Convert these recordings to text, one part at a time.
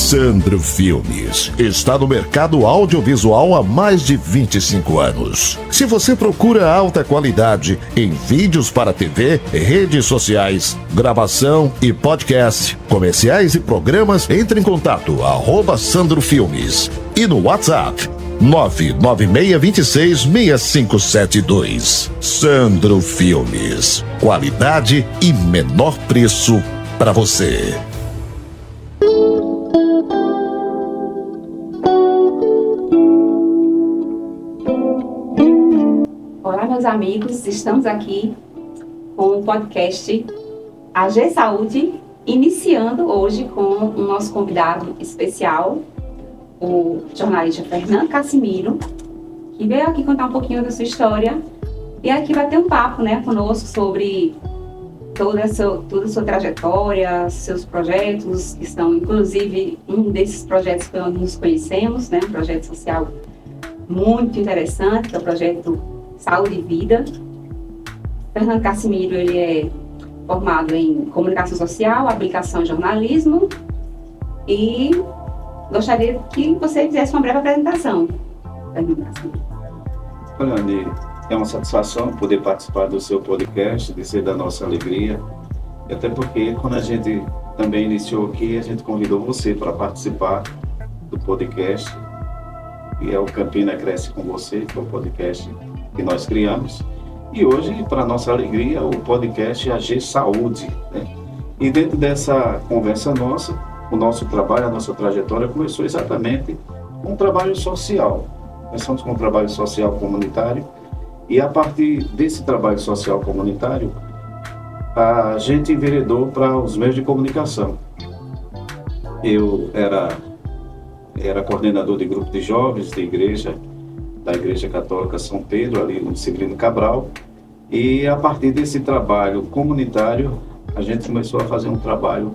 Sandro Filmes está no mercado audiovisual há mais de 25 anos. Se você procura alta qualidade em vídeos para TV, redes sociais, gravação e podcast, comerciais e programas, entre em contato @Sandro Filmes e no WhatsApp 996266572. Sandro Filmes, qualidade e menor preço para você. Olá, meus amigos, estamos aqui com o podcast AG Saúde, iniciando hoje com o nosso convidado especial, o jornalista Fernando Cassimiro, que veio aqui contar um pouquinho da sua história e aqui vai ter um papo, conosco sobre toda a sua trajetória, seus projetos, que estão, inclusive, um desses projetos que nós nos conhecemos, um projeto social muito interessante, que é o projeto Saúde e Vida. Fernando Cassimiro, ele é formado em Comunicação Social, Aplicação e Jornalismo e gostaria que você fizesse uma breve apresentação, Fernando Cassimiro. Olha, Anny, é uma satisfação poder participar do seu podcast, dizer da nossa alegria, e até porque quando a gente também iniciou aqui, a gente convidou você para participar do podcast, que é o Campina Cresce com Você, que é o podcast que nós criamos, e hoje, para nossa alegria, o podcast AG Saúde, E dentro dessa conversa nossa, o nosso trabalho, a nossa trajetória começou exatamente com um trabalho social. Começamos com um trabalho social comunitário e a partir desse trabalho social comunitário, a gente enveredou para os meios de comunicação. Eu era coordenador de grupo de jovens da Igreja Católica São Pedro, ali no Severino Cabral, e a partir desse trabalho comunitário, a gente começou a fazer um trabalho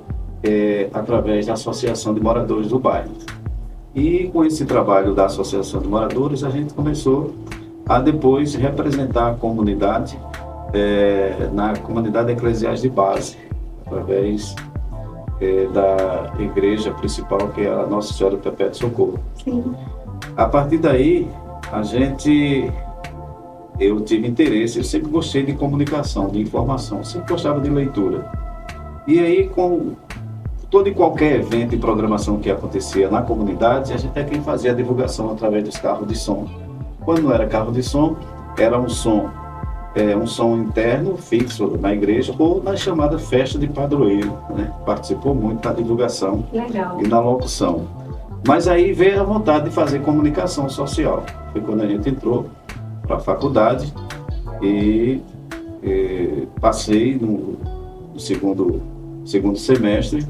através da Associação de Moradores do Bairro. E com esse trabalho da Associação de Moradores, a gente começou a depois representar a comunidade na comunidade eclesiais de base, através da igreja principal, que é a Nossa Senhora do Perpétuo Socorro. Sim. A partir daí, eu tive interesse, eu sempre gostei de comunicação, de informação, sempre gostava de leitura. E aí, com todo e qualquer evento e programação que acontecia na comunidade, a gente é quem fazia a divulgação através dos carros de som. Quando não era carro de som, era um som interno, fixo na igreja, ou na chamada festa de padroeiro, Participou muito da divulgação. Legal. E na locução. Mas aí veio a vontade de fazer comunicação social. Foi quando a gente entrou para a faculdade e passei no segundo semestre,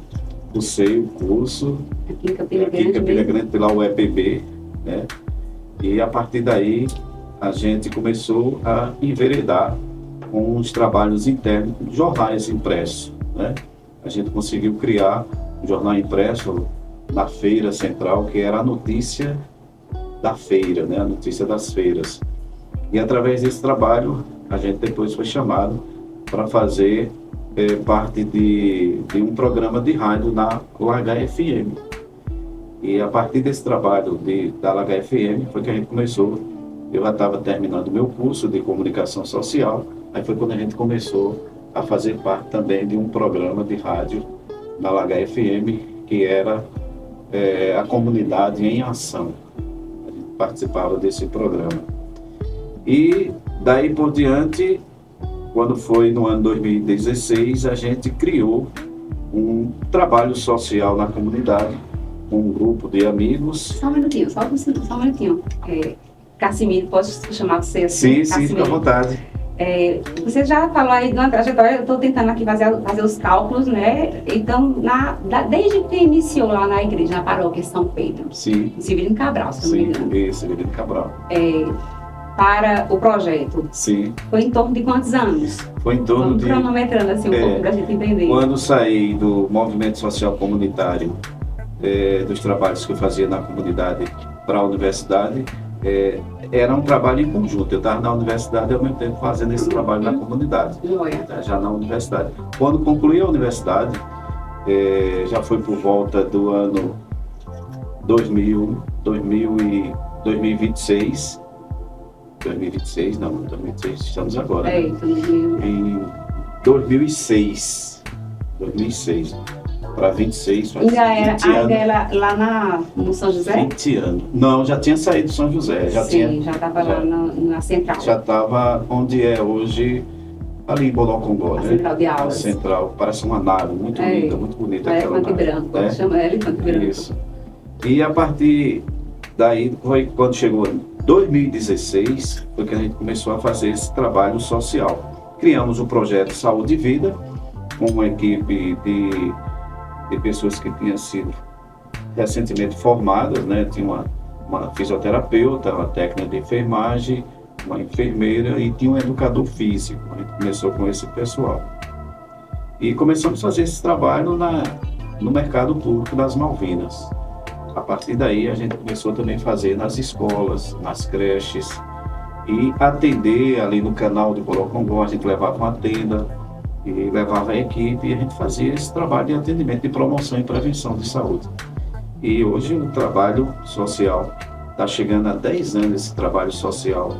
cursei o curso Aqui em Campina Grande pela UEPB, E a partir daí a gente começou a enveredar com os trabalhos internos, jornais impressos, A gente conseguiu criar um jornal impresso na Feira Central, que era a notícia da feira, A notícia das feiras. E através desse trabalho, a gente depois foi chamado para fazer parte de um programa de rádio na LHFM. E a partir desse trabalho da LHFM foi que a gente começou. Eu já estava terminando o meu curso de comunicação social, aí foi quando a gente começou a fazer parte também de um programa de rádio na LHFM, que era a Comunidade em Ação. A gente participava desse programa. E daí por diante, quando foi no ano 2016, a gente criou um trabalho social na comunidade, com um grupo de amigos. Só um minutinho. Cassimiro, posso chamar você assim? Sim, fica à vontade. Você já falou aí de uma trajetória, eu estou tentando aqui fazer os cálculos, Então, desde que iniciou lá na igreja, na paróquia São Pedro, Sim. em Severino Cabral, se não me engano. Sim, Severino Cabral. Para o projeto, Sim. Foi em torno de quantos anos? Foi em torno Vamos cronometrando assim um pouco para a gente entender. Quando saí do movimento social comunitário, dos trabalhos que eu fazia na comunidade para a universidade, era um trabalho em conjunto. Eu estava na universidade e ao mesmo tempo fazendo esse trabalho na comunidade, já na universidade. Quando concluí a universidade, já foi por volta do ano 2026. 2026, não, 2026 estamos agora. É, Né? Em 2006 para 26, faz 20 anos. Ainda era lá no São José? 20 anos. Não, já tinha saído do São José. Já estava lá na central. Já estava onde é hoje, ali em Bolocongó, né? Central de aulas. A central, parece uma nave, muito linda, muito bonita. Elefante branco, chama Elefante branco. Isso. E a partir daí, foi quando chegou em 2016, foi que a gente começou a fazer esse trabalho social. Criamos o projeto Saúde e Vida, com uma equipe de pessoas que tinham sido recentemente formadas, né? Tinha uma fisioterapeuta, uma técnica de enfermagem, uma enfermeira e tinha um educador físico. A gente começou com esse pessoal. E começamos a fazer esse trabalho no mercado público das Malvinas. A partir daí a gente começou também a fazer nas escolas, nas creches e atender ali no canal de Bolocongó. A gente levava uma tenda e levava a equipe e a gente fazia esse trabalho de atendimento, de promoção e prevenção de saúde. E hoje o trabalho social está chegando a 10 anos, esse trabalho social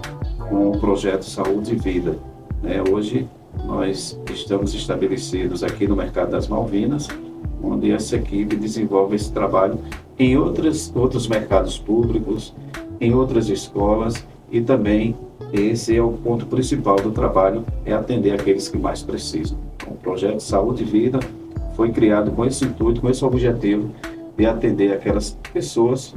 com o projeto Saúde e Vida. Né? Hoje nós estamos estabelecidos aqui no Mercado das Malvinas, onde essa equipe desenvolve esse trabalho em outros mercados públicos, em outras escolas e também esse é o ponto principal do trabalho, é atender aqueles que mais precisam. Então, o projeto Saúde e Vida foi criado com esse intuito, com esse objetivo de atender aquelas pessoas,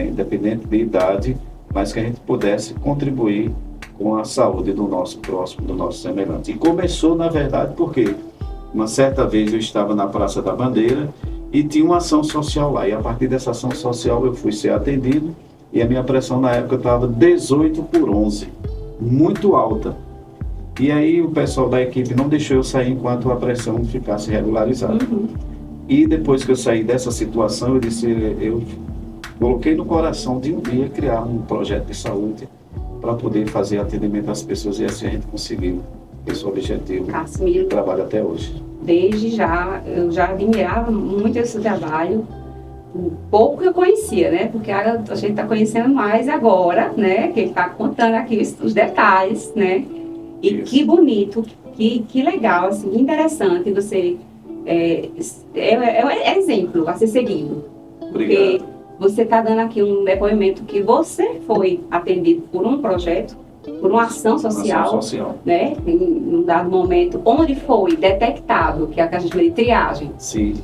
independente de idade, mas que a gente pudesse contribuir com a saúde do nosso próximo, do nosso semelhante. E começou, na verdade, porque uma certa vez eu estava na Praça da Bandeira e tinha uma ação social lá. E a partir dessa ação social eu fui ser atendido e a minha pressão na época estava 18/11, muito alta. E aí o pessoal da equipe não deixou eu sair enquanto a pressão ficasse regularizada. E depois que eu saí dessa situação, eu coloquei no coração de um dia criar um projeto de saúde para poder fazer atendimento às pessoas e assim a gente conseguiu esse objetivo. Cassimiro, Trabalho até hoje. Desde já, eu já admirava muito esse trabalho. Pouco eu conhecia, né? Porque a gente está conhecendo mais agora, né? Que ele está contando aqui os detalhes, né? E isso. Que bonito, que legal, assim, que interessante você... É exemplo a ser seguido. Obrigado. Porque você está dando aqui um depoimento que você foi atendido por um projeto, por uma ação social, né? Em um dado momento, onde foi detectado, que é a que a gente chama de triagem. Sim.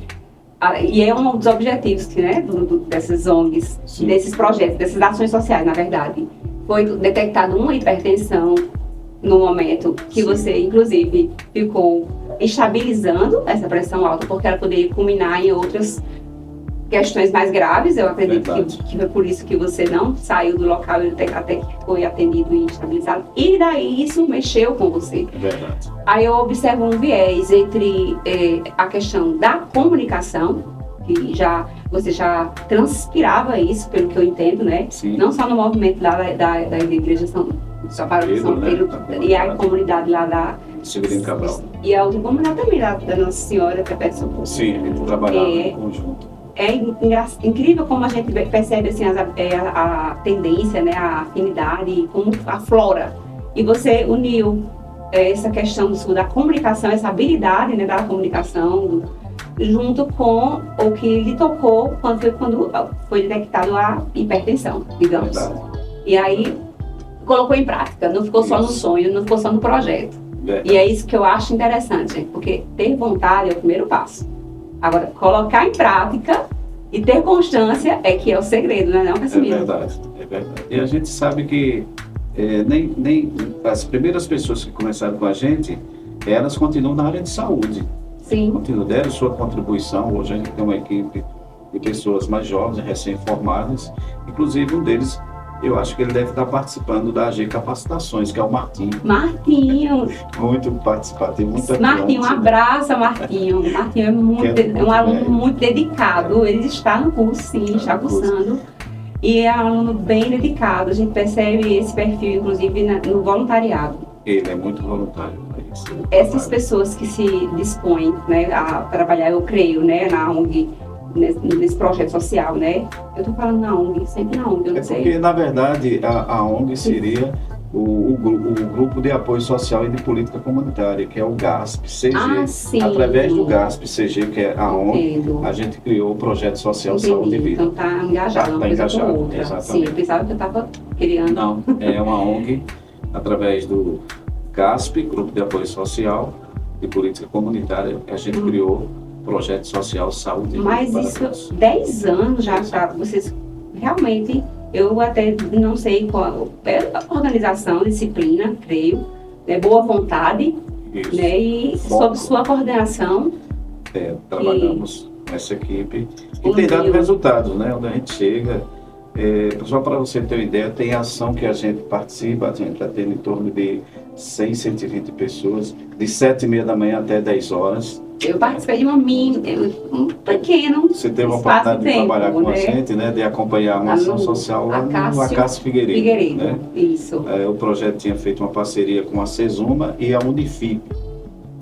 E é um dos objetivos, né, dessas ONGs, sim, desses projetos, dessas ações sociais, na verdade. Foi detectado uma hipertensão no momento que sim, você, inclusive, ficou estabilizando essa pressão alta, porque ela poderia culminar em outras questões mais graves. Eu acredito que foi por isso que você não saiu do local até que foi atendido e estabilizado. E daí isso mexeu com você. Verdade. Aí eu observo um viés entre a questão da comunicação, que você já transpirava isso, pelo que eu entendo, né? Sim. Não só no movimento lá da Igreja São Pedro, né? E a comunidade lá da Severino Cabral. E a outra comunidade também da Nossa Senhora, que é perto de São Paulo. Sim, a gente trabalhava em conjunto. É incrível como a gente percebe assim, a tendência, né, a afinidade, como aflora. E você uniu essa questão da comunicação, essa habilidade, né, da comunicação, junto com o que lhe tocou quando foi detectado a hipertensão, digamos. Verdade. E aí colocou em prática, não ficou só no sonho, não ficou só no projeto. Verdade. E é isso que eu acho interessante, porque ter vontade é o primeiro passo. Agora, colocar em prática e ter constância é que é o segredo, não é não, Cassimiro? É verdade. E a gente sabe que nem as primeiras pessoas que começaram com a gente, elas continuam na área de saúde. Sim. Deram sua contribuição. Hoje a gente tem uma equipe de pessoas mais jovens, recém-formadas. Inclusive um deles, eu acho que ele deve estar participando da AG Capacitações, que é o Martinho. Martinho! Muito participativo, muito atuante. Martinho, um abraço, Martinho. Martinho é um aluno muito dedicado. Ele está no curso, sim, está cursando. E é um aluno bem dedicado. A gente percebe esse perfil, inclusive, no voluntariado. Ele é muito voluntário. Essas pessoas que se dispõem, né, a trabalhar, eu creio, né, na ONG nesse projeto social, né? Eu estou falando na ONG, sempre na ONG, eu não sei. Porque, na verdade, a ONG seria o Grupo de Apoio Social e de Política Comunitária, que é o GASP-CG. Sim. Através do GASP-CG, que é a ONG, Entendo. a gente criou o Projeto Social Entendi. Saúde e Vida. Então está engajado, uma coisa com outra. Exatamente. Sim, eu pensava que eu estava criando. Não, é uma ONG, através do GASP, Grupo de Apoio Social e Política Comunitária, que a gente criou o Projeto Social Saúde e Vida. Mas isso, 10 anos já, vocês realmente, eu até não sei qual é a organização, disciplina, creio, né, boa vontade, Isso. né, e sob sua coordenação. Trabalhamos com essa equipe e tem dado resultados, né? Onde a gente chega. Só para você ter uma ideia, tem ação que a gente participa, a gente está tendo em torno de 100, 120 pessoas, de 7h30 da manhã até 10 horas. Eu participei de um pequeno Você teve a espaço oportunidade de tempo, trabalhar com a né? gente, né? De acompanhar uma ação social lá no Acácio Figueiredo. Né? Isso. O projeto tinha feito uma parceria com a Cesuma e a Unifip.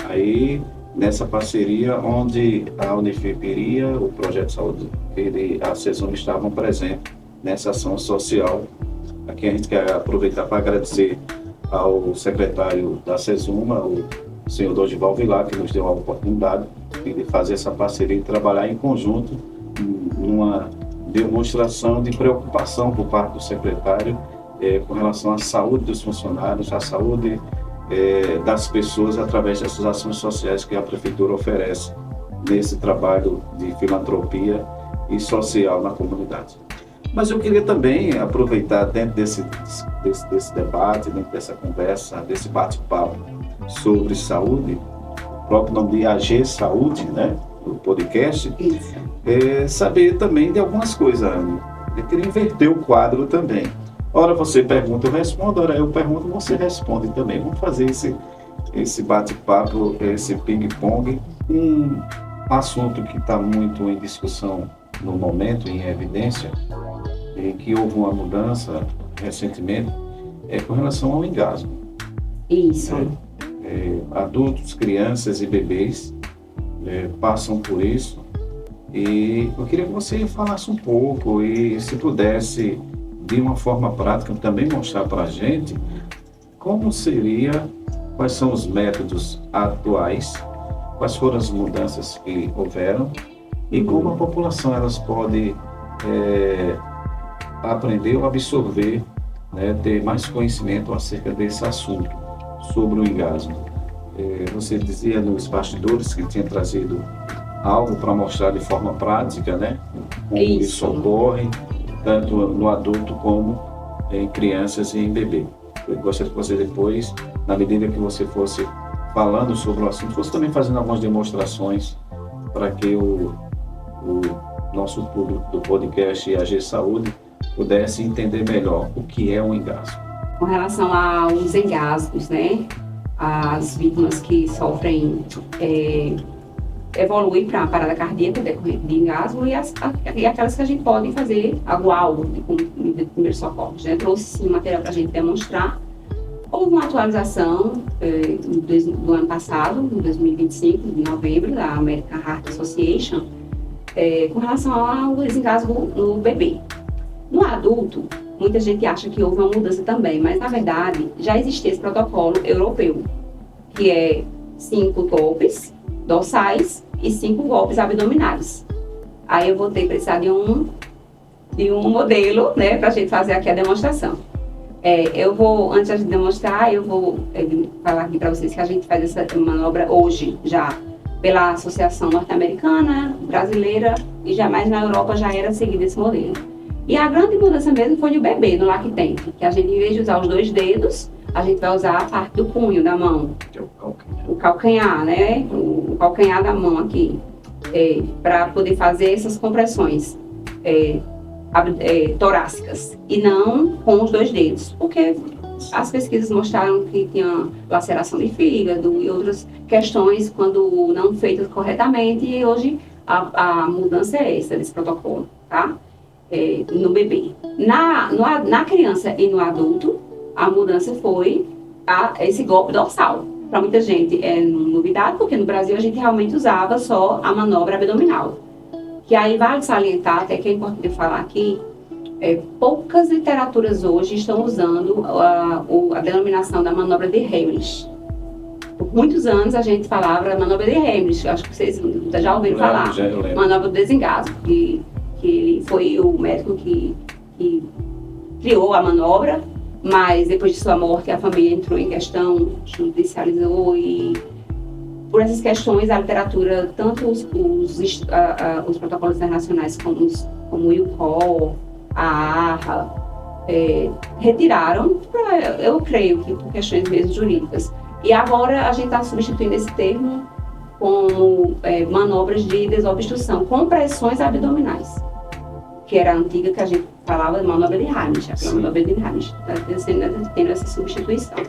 Aí, nessa parceria, onde a Unifip iria, o Projeto de Saúde e a Cesuma estavam presentes nessa ação social. Aqui a gente quer aproveitar para agradecer ao secretário da Cesuma, o senhor Dorival Vilar, que nos deu a oportunidade de fazer essa parceria e trabalhar em conjunto numa demonstração de preocupação por parte do secretário com relação à saúde dos funcionários, à saúde das pessoas através dessas ações sociais que a Prefeitura oferece nesse trabalho de filantropia e social na comunidade. Mas eu queria também aproveitar dentro desse debate, dentro dessa conversa, desse bate-papo sobre saúde, o próprio nome de AG Saúde, né, o podcast, saber também de algumas coisas, Anne. Eu queria inverter o quadro também. Ora você pergunta, eu respondo, ora eu pergunto, você responde também. Vamos fazer esse bate-papo, esse ping-pong, um assunto que está muito em discussão no momento, em evidência, em que houve uma mudança recentemente, com relação ao engasgo. Isso. Adultos, crianças e bebês passam por isso, e eu queria que você falasse um pouco e, se pudesse, de uma forma prática, também mostrar para a gente como seria, quais são os métodos atuais, quais foram as mudanças que houveram e como a população elas pode aprender ou absorver, né, ter mais conhecimento acerca desse assunto, sobre o engasgo. Você dizia nos bastidores que tinha trazido algo para mostrar de forma prática, né, como isso ocorre, tanto no adulto como em crianças e em bebê. Eu gostaria que você depois, na medida que você fosse falando sobre o assunto, fosse também fazendo algumas demonstrações para que o nosso público do podcast AG Saúde pudesse entender melhor o que é um engasgo. Com relação aos engasgos, né, as vítimas que sofrem evoluem para a parada cardíaca decorrente de engasgo e aquelas que a gente pode fazer algo de primeiros socorros, né? Trouxe sim material para a gente demonstrar. Houve uma atualização do ano passado, em 2025, de novembro, da American Heart Association, com relação ao engasgo no bebê. No adulto, muita gente acha que houve uma mudança também, mas na verdade já existia esse protocolo europeu, que é 5 golpes dorsais e 5 golpes abdominais. Aí eu vou ter que precisar de um modelo, né, para a gente fazer aqui a demonstração. Antes de demonstrar, eu vou falar aqui para vocês que a gente faz essa manobra hoje já pela Associação Norte-Americana, Brasileira, e jamais na Europa já era seguido esse modelo. E a grande mudança mesmo foi no bebê, no lactente, que a gente, em vez de usar os 2 dedos, a gente vai usar a parte do punho da mão, o calcanhar, né? O calcanhar da mão aqui, para poder fazer essas compressões torácicas, e não com os 2 dedos, porque as pesquisas mostraram que tinha laceração de fígado e outras questões quando não feitas corretamente, e hoje a mudança é essa desse protocolo, tá? No bebê. Na criança e no adulto, a mudança foi esse golpe dorsal. Para muita gente é novidade, porque no Brasil a gente realmente usava só a manobra abdominal, Que aí vale salientar, até que é importante eu falar aqui, poucas literaturas hoje estão usando a denominação da manobra de Heimlich. Por muitos anos a gente falava manobra de Heimlich, acho que vocês já ouviram falar. Manobra do desengasgo, que ele foi o médico que criou a manobra, mas depois de sua morte a família entrou em questão, judicializou e por essas questões a literatura, tanto os protocolos internacionais como o IUCOL, a ARRA, retiraram, eu creio que por questões mesmo jurídicas. E agora a gente está substituindo esse termo como manobras de desobstrução, compressões abdominais, que era a antiga que a gente falava de manobra de Heimlich, a manobra de Heimlich, está tendo essa substituição.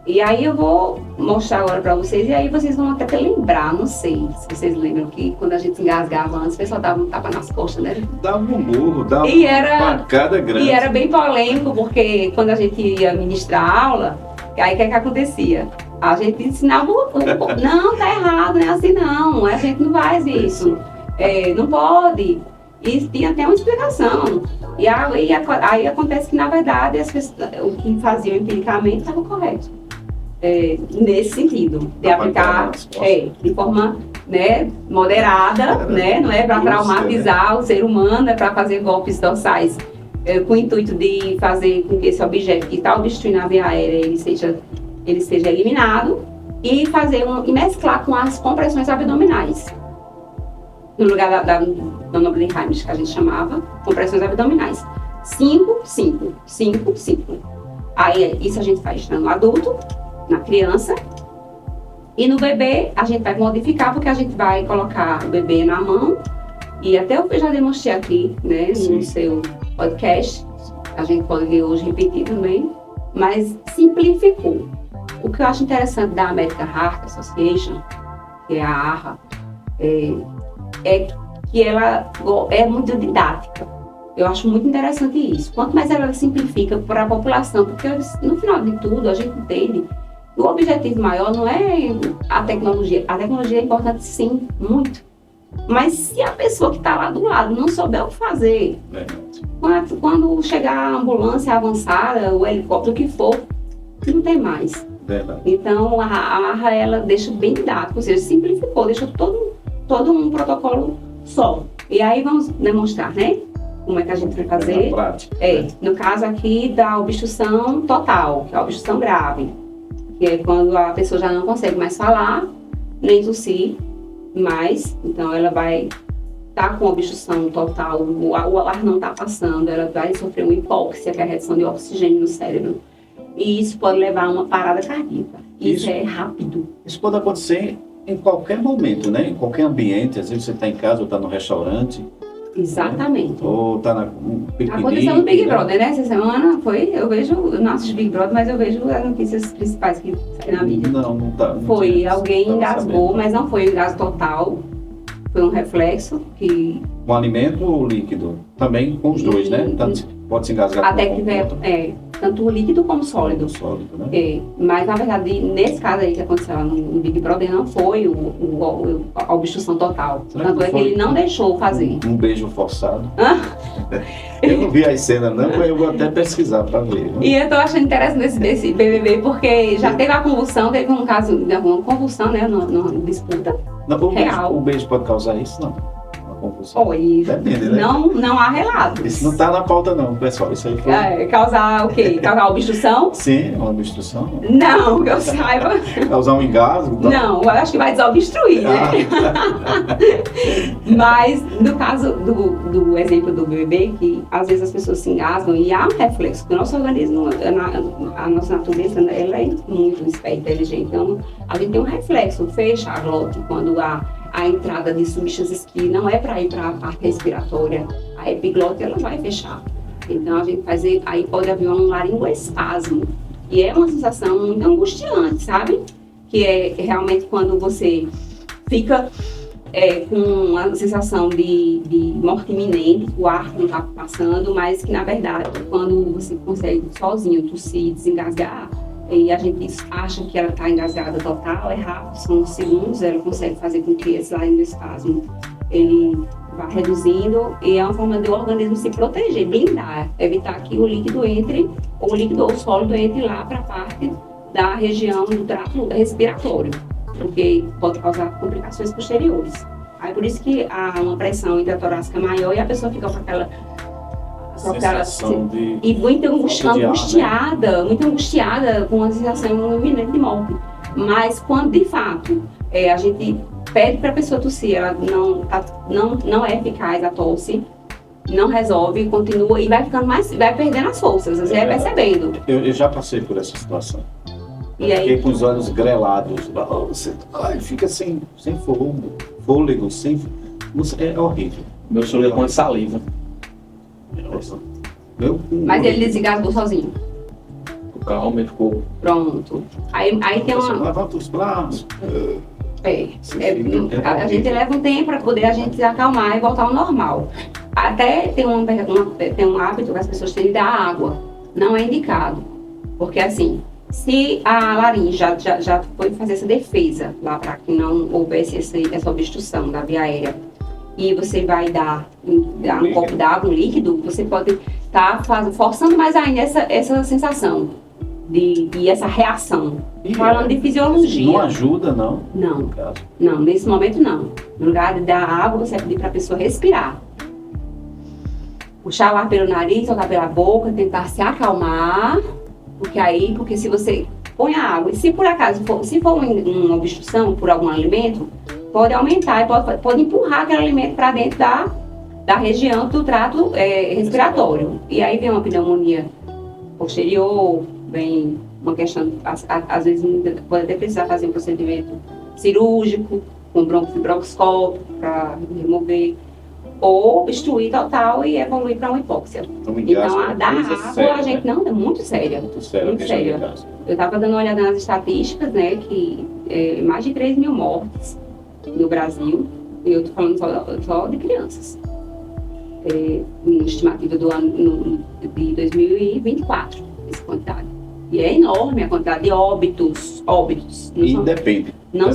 E aí eu vou mostrar agora para vocês, e aí vocês vão até lembrar, não sei se vocês lembram que quando a gente engasgava antes, o pessoal dava um tapa nas costas, né? Dava um murro, dava uma pancada grande. E era bem polêmico, porque quando a gente ia ministrar aula, aí o que acontecia? A gente ensinava, não, tá errado, não é assim não, a gente não faz isso, não pode. E tinha até uma explicação. E aí acontece que, na verdade, as pessoas, o que faziam empiricamente estava correto. Nesse sentido, de aplicar de forma moderada, não é para traumatizar o ser humano, é para fazer golpes dorsais com o intuito de fazer com que esse objeto que está obstruindo a via aérea ele seja eliminado e mesclar com as compressões abdominais. No lugar da manobra de Heimlich, que a gente chamava, compressões abdominais. 5, 5, 5, 5. Aí isso a gente faz no adulto, na criança, e no bebê a gente vai modificar, porque a gente vai colocar o bebê na mão, e até eu já demonstrei aqui, no seu podcast, a gente pode hoje repetir também, mas simplificou. O que eu acho interessante da American Heart Association, que é a ARRA, é que ela é muito didática. Eu acho muito interessante isso. Quanto mais ela simplifica para a população, porque no final de tudo a gente entende que o objetivo maior não é a tecnologia. A tecnologia é importante sim, muito. Mas se a pessoa que está lá do lado não souber o que fazer, quando chegar a ambulância avançada, o helicóptero, o que for, não tem mais. Verdade. Então a ARRA ela deixa bem didático, ou seja, simplificou, deixou todo um protocolo só. E aí vamos demonstrar, como é que a gente vai fazer. No caso aqui da obstrução total, que é a obstrução grave, que é quando a pessoa já não consegue mais falar, nem tossir mais, então ela vai estar com obstrução total, o ar não está passando, ela vai sofrer uma hipóxia, que é a redução de oxigênio no cérebro. E isso pode levar a uma parada cardíaca. Isso é rápido. Isso pode acontecer em qualquer momento, Em qualquer ambiente. Às vezes você está em casa ou está no restaurante. Exatamente. Ou está no piquenique. Aconteceu no Big Brother, Essa semana eu não assisto Big Brother, mas eu vejo as notícias principais que saem na mídia. Não tá. Foi, alguém engasgou, mas não foi um engasgo total. Foi um reflexo que... Um alimento ou líquido? Também com os dois, Tanto pode se engasgar até que tiver, tanto o líquido como o sólido. Mas, na verdade, nesse caso aí que aconteceu no Big Brother, não foi a obstrução total. Tanto é que ele não deixou fazer. Um beijo forçado. Eu não vi as cenas, não, mas eu vou até pesquisar para ver. E eu tô achando interessante desse BBB, porque já teve a convulsão, teve um caso de uma convulsão, numa disputa real. O beijo pode causar isso, não? Depende, não há relatos. Isso não está na pauta não, pessoal. Isso aí foi... causar o quê? Causar obstrução? Sim, uma obstrução. Não, que eu saiba. Causar um engasgo? Não, eu acho que vai desobstruir, Mas, no caso do exemplo do bebê, que às vezes as pessoas se engasgam e há um reflexo, porque o nosso organismo, a nossa natureza, ela é muito esperta, inteligente. Então, a gente tem um reflexo, fecha a glote quando a entrada de substâncias que não é para ir para a parte respiratória, a epiglote ela vai fechar. Então a gente aí pode haver um laringoespasmo. E é uma sensação muito angustiante, sabe? Que é realmente quando você fica com a sensação de morte iminente, o ar não está passando, mas que na verdade quando você consegue sozinho tossir, desengasgar, e a gente acha que ela está engasgada total, é rápido, são segundos, ela consegue fazer com que esse laringoespasmo ele vai reduzindo, e é uma forma do organismo se proteger, blindar, evitar que o líquido entre, ou o líquido ou o sólido entre lá para a parte da região do trato respiratório, porque pode causar complicações posteriores. Aí por isso que há uma pressão intratorácica maior e a pessoa fica com aquela sensação de e muito angustiada, angustiada, muito angustiada, com uma sensação iminente de morte. Mas quando de fato a gente pede para a pessoa tossir, ela não é eficaz a tosse, não resolve, continua e vai ficando mais, vai perdendo as forças, você vai percebendo. Eu já passei por essa situação. E aí, fiquei com os olhos grelados, você fica sem fôlego, é horrível. Meu senhor com saliva. Mas ele desengasgou sozinho. O calma, ele ficou. Pronto. Aí tem uma. Levanta os braços. A gente leva um tempo para poder a gente se acalmar e voltar ao normal. Até tem um hábito que as pessoas têm de dar água. Não é indicado. Porque assim, se a laringe já foi fazer essa defesa lá para que não houvesse essa obstrução da via aérea, e você vai dar um copo d'água, um líquido, você pode estar forçando mais ainda essa sensação e essa reação. Falando de fisiologia. Não ajuda, não? Não, nesse momento não. No lugar de dar água, você vai pedir para a pessoa respirar. Puxar o ar pelo nariz, soltar pela boca, tentar se acalmar. Porque se você põe a água, e se por acaso se for uma obstrução por algum alimento, pode aumentar e pode empurrar aquele alimento para dentro da região do trato respiratório. E aí vem uma pneumonia posterior, vem uma questão, às vezes pode até precisar fazer um procedimento cirúrgico, com broncofibroscópio para remover, ou obstruir total e evoluir para uma hipóxia. Então, a dar água, séria, a gente não, é muito séria. Muito séria. Eu estava dando uma olhada nas estatísticas, né, que mais de 3 mil mortes no Brasil, e eu estou falando só de crianças. Uma estimativa do ano de 2024, essa quantidade. E é enorme a quantidade de óbitos. Depende. Não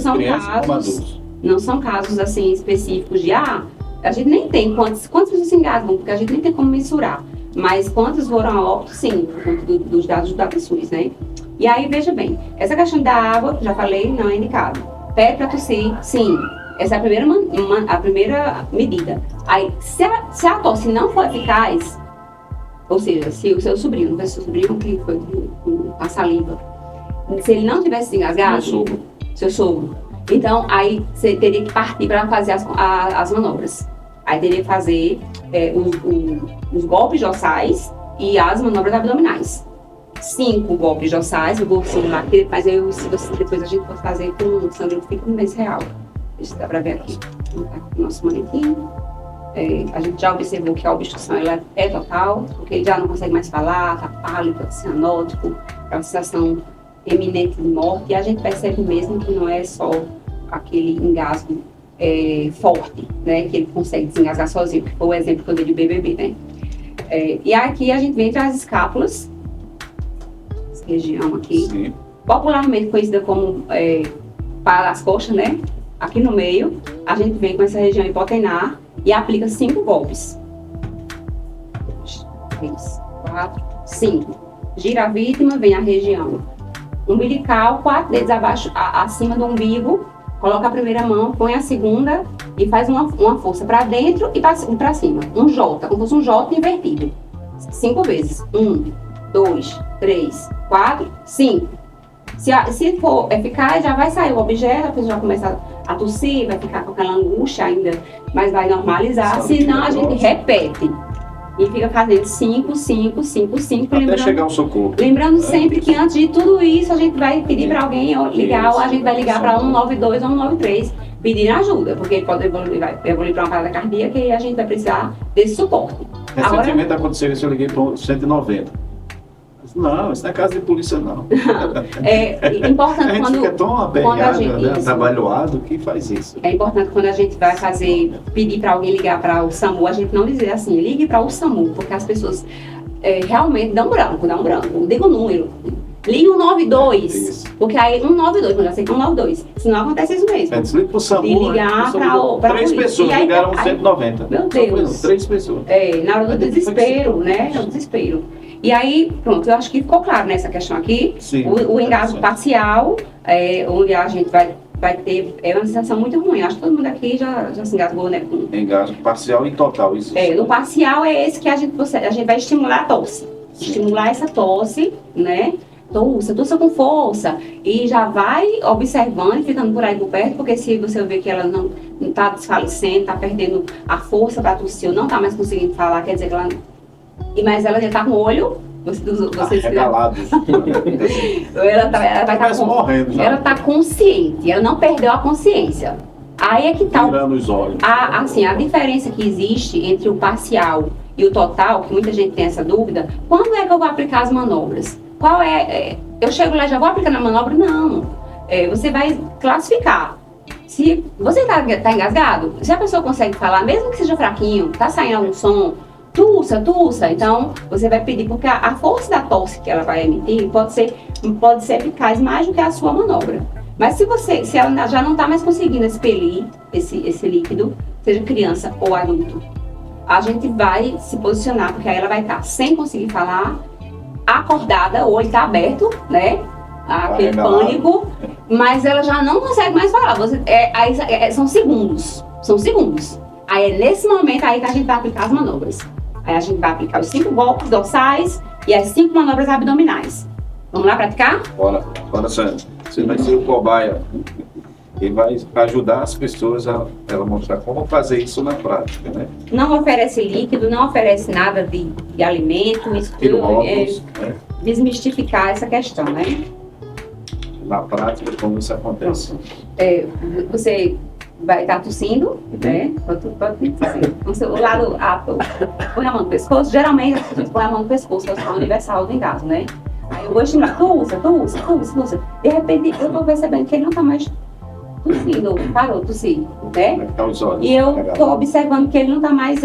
são casos assim específicos de a gente nem tem quantas pessoas se engasgam, porque a gente nem tem como mensurar. Mas quantas foram a óbito, sim, por conta dos dados da PSUS, né? E aí, veja bem, essa questão da água, já falei, não é indicado. Pede para tossir, sim. Essa é a primeira medida. Aí, se a tosse não for eficaz, ou seja, se o seu sobrinho que foi com a saliva, se ele não tivesse se engasgado, seu sogro, então aí você teria que partir para fazer as manobras. Aí teria que fazer os golpes jossais e as manobras abdominais. 5 golpes jossais, eu vou simular aqui, mas depois a gente pode fazer com o Sandro, fica no mês real. Deixa eu dar para ver aqui. O nosso manequim. A gente já observou que a obstrução ela é total, porque ele já não consegue mais falar, está pálido, cianótico, é uma sensação eminente de morte, e a gente percebe mesmo que não é só aquele engasgo forte, né, que ele consegue desengasgar sozinho, que foi o exemplo que eu dei de BBB, né. E aqui a gente vem entre as escápulas, essa região aqui, sim, popularmente conhecida como para as coxas, né, aqui no meio, a gente vem com essa região hipotenar e aplica 5 golpes. 2, 3, 4, 5. Gira a vítima, vem a região umbilical, 4 dedos abaixo, acima do umbigo, coloca a primeira mão, põe a segunda e faz uma força para dentro e para cima. Um J, como se fosse um J invertido. 5 vezes. 1, 2, 3, 4, 5. Se for eficaz, já vai sair o objeto, a pessoa já começa a tossir, vai ficar com aquela angústia ainda, mas vai normalizar. Senão a gente repete. E fica fazendo 5, 5, 5, 5. Até chegar um socorro. Lembrando sempre que antes de tudo isso, a gente vai pedir para alguém ligar, ou a gente vai ligar para 192 ou 193, pedir ajuda, porque ele pode evoluir para uma parada cardíaca e a gente vai precisar desse suporte. Recentemente aconteceu isso, eu liguei para o 190. Não, isso não é caso de polícia, não. É importante a gente fica tão apegado, né, trabalhado, que faz isso. É importante quando a gente vai pedir para alguém ligar para o SAMU, a gente não dizer assim, ligue para o SAMU, porque as pessoas realmente dão branco. Diga o número. Ligue 192. Isso. Porque aí 192, não já sei que 192. Senão acontece isso mesmo. Desliga pro SAMU. De ligar pra 3 polícia. pessoas E aí, ligaram aí- 190. Meu Deus. 3 pessoas. Na hora do desespero, né? O desespero. E aí, pronto, eu acho que ficou claro nessa questão aqui. Sim. O engasgo parcial, onde a gente vai ter uma sensação muito ruim. Acho que todo mundo aqui já se engasgou, né? Engasgo parcial e total. Isso. No parcial é esse que a gente vai estimular a tosse. Sim. Estimular essa tosse, né? Tussa com força. E já vai observando e ficando por aí por perto, porque se você vê que ela não está desfalecendo, está perdendo a força para tossir ou não está mais conseguindo falar, quer dizer que ela. Mas ela já está com o olho. Vocês Regalado. ela vai estar morrendo já. ela está consciente, ela não perdeu a consciência. Aí é que está Tirando os olhos. a diferença que existe entre o parcial e o total, que muita gente tem essa dúvida. Quando é que eu vou aplicar as manobras? Eu chego lá e já vou aplicando a manobra? Não. Você vai classificar. Se você está engasgado, se a pessoa consegue falar, mesmo que seja fraquinho, está saindo algum som, tussa, então você vai pedir, porque a força da tosse que ela vai emitir pode ser eficaz mais do que a sua manobra. Mas se ela já não está mais conseguindo expelir esse líquido, seja criança ou adulto, a gente vai se posicionar, porque aí ela vai estar sem conseguir falar, acordada, o olho está aberto, né? Aquele pânico, mas ela já não consegue mais falar. São segundos. Aí é nesse momento aí que a gente vai aplicar as manobras. Aí a gente vai aplicar os 5 golpes dorsais e as 5 manobras abdominais. Vamos lá praticar? Bora, Sandra. Você vai ser o cobaia e vai ajudar as pessoas a ela mostrar como fazer isso na prática, né? Não oferece líquido, não oferece nada de alimento, isso Tira o tudo óculos, né? desmistificar essa questão, né? Na prática, como isso acontece. Você vai estar tossindo, né? O lado, põe a mão no pescoço. Geralmente a gente põe a mão no pescoço, que é o som universal do engasgo, né? Aí eu vou estimular, tussa. De repente eu tô percebendo que ele não tá mais tossindo, parou de tossir, né? Vai ficar os olhos. E eu tô observando que ele não tá mais,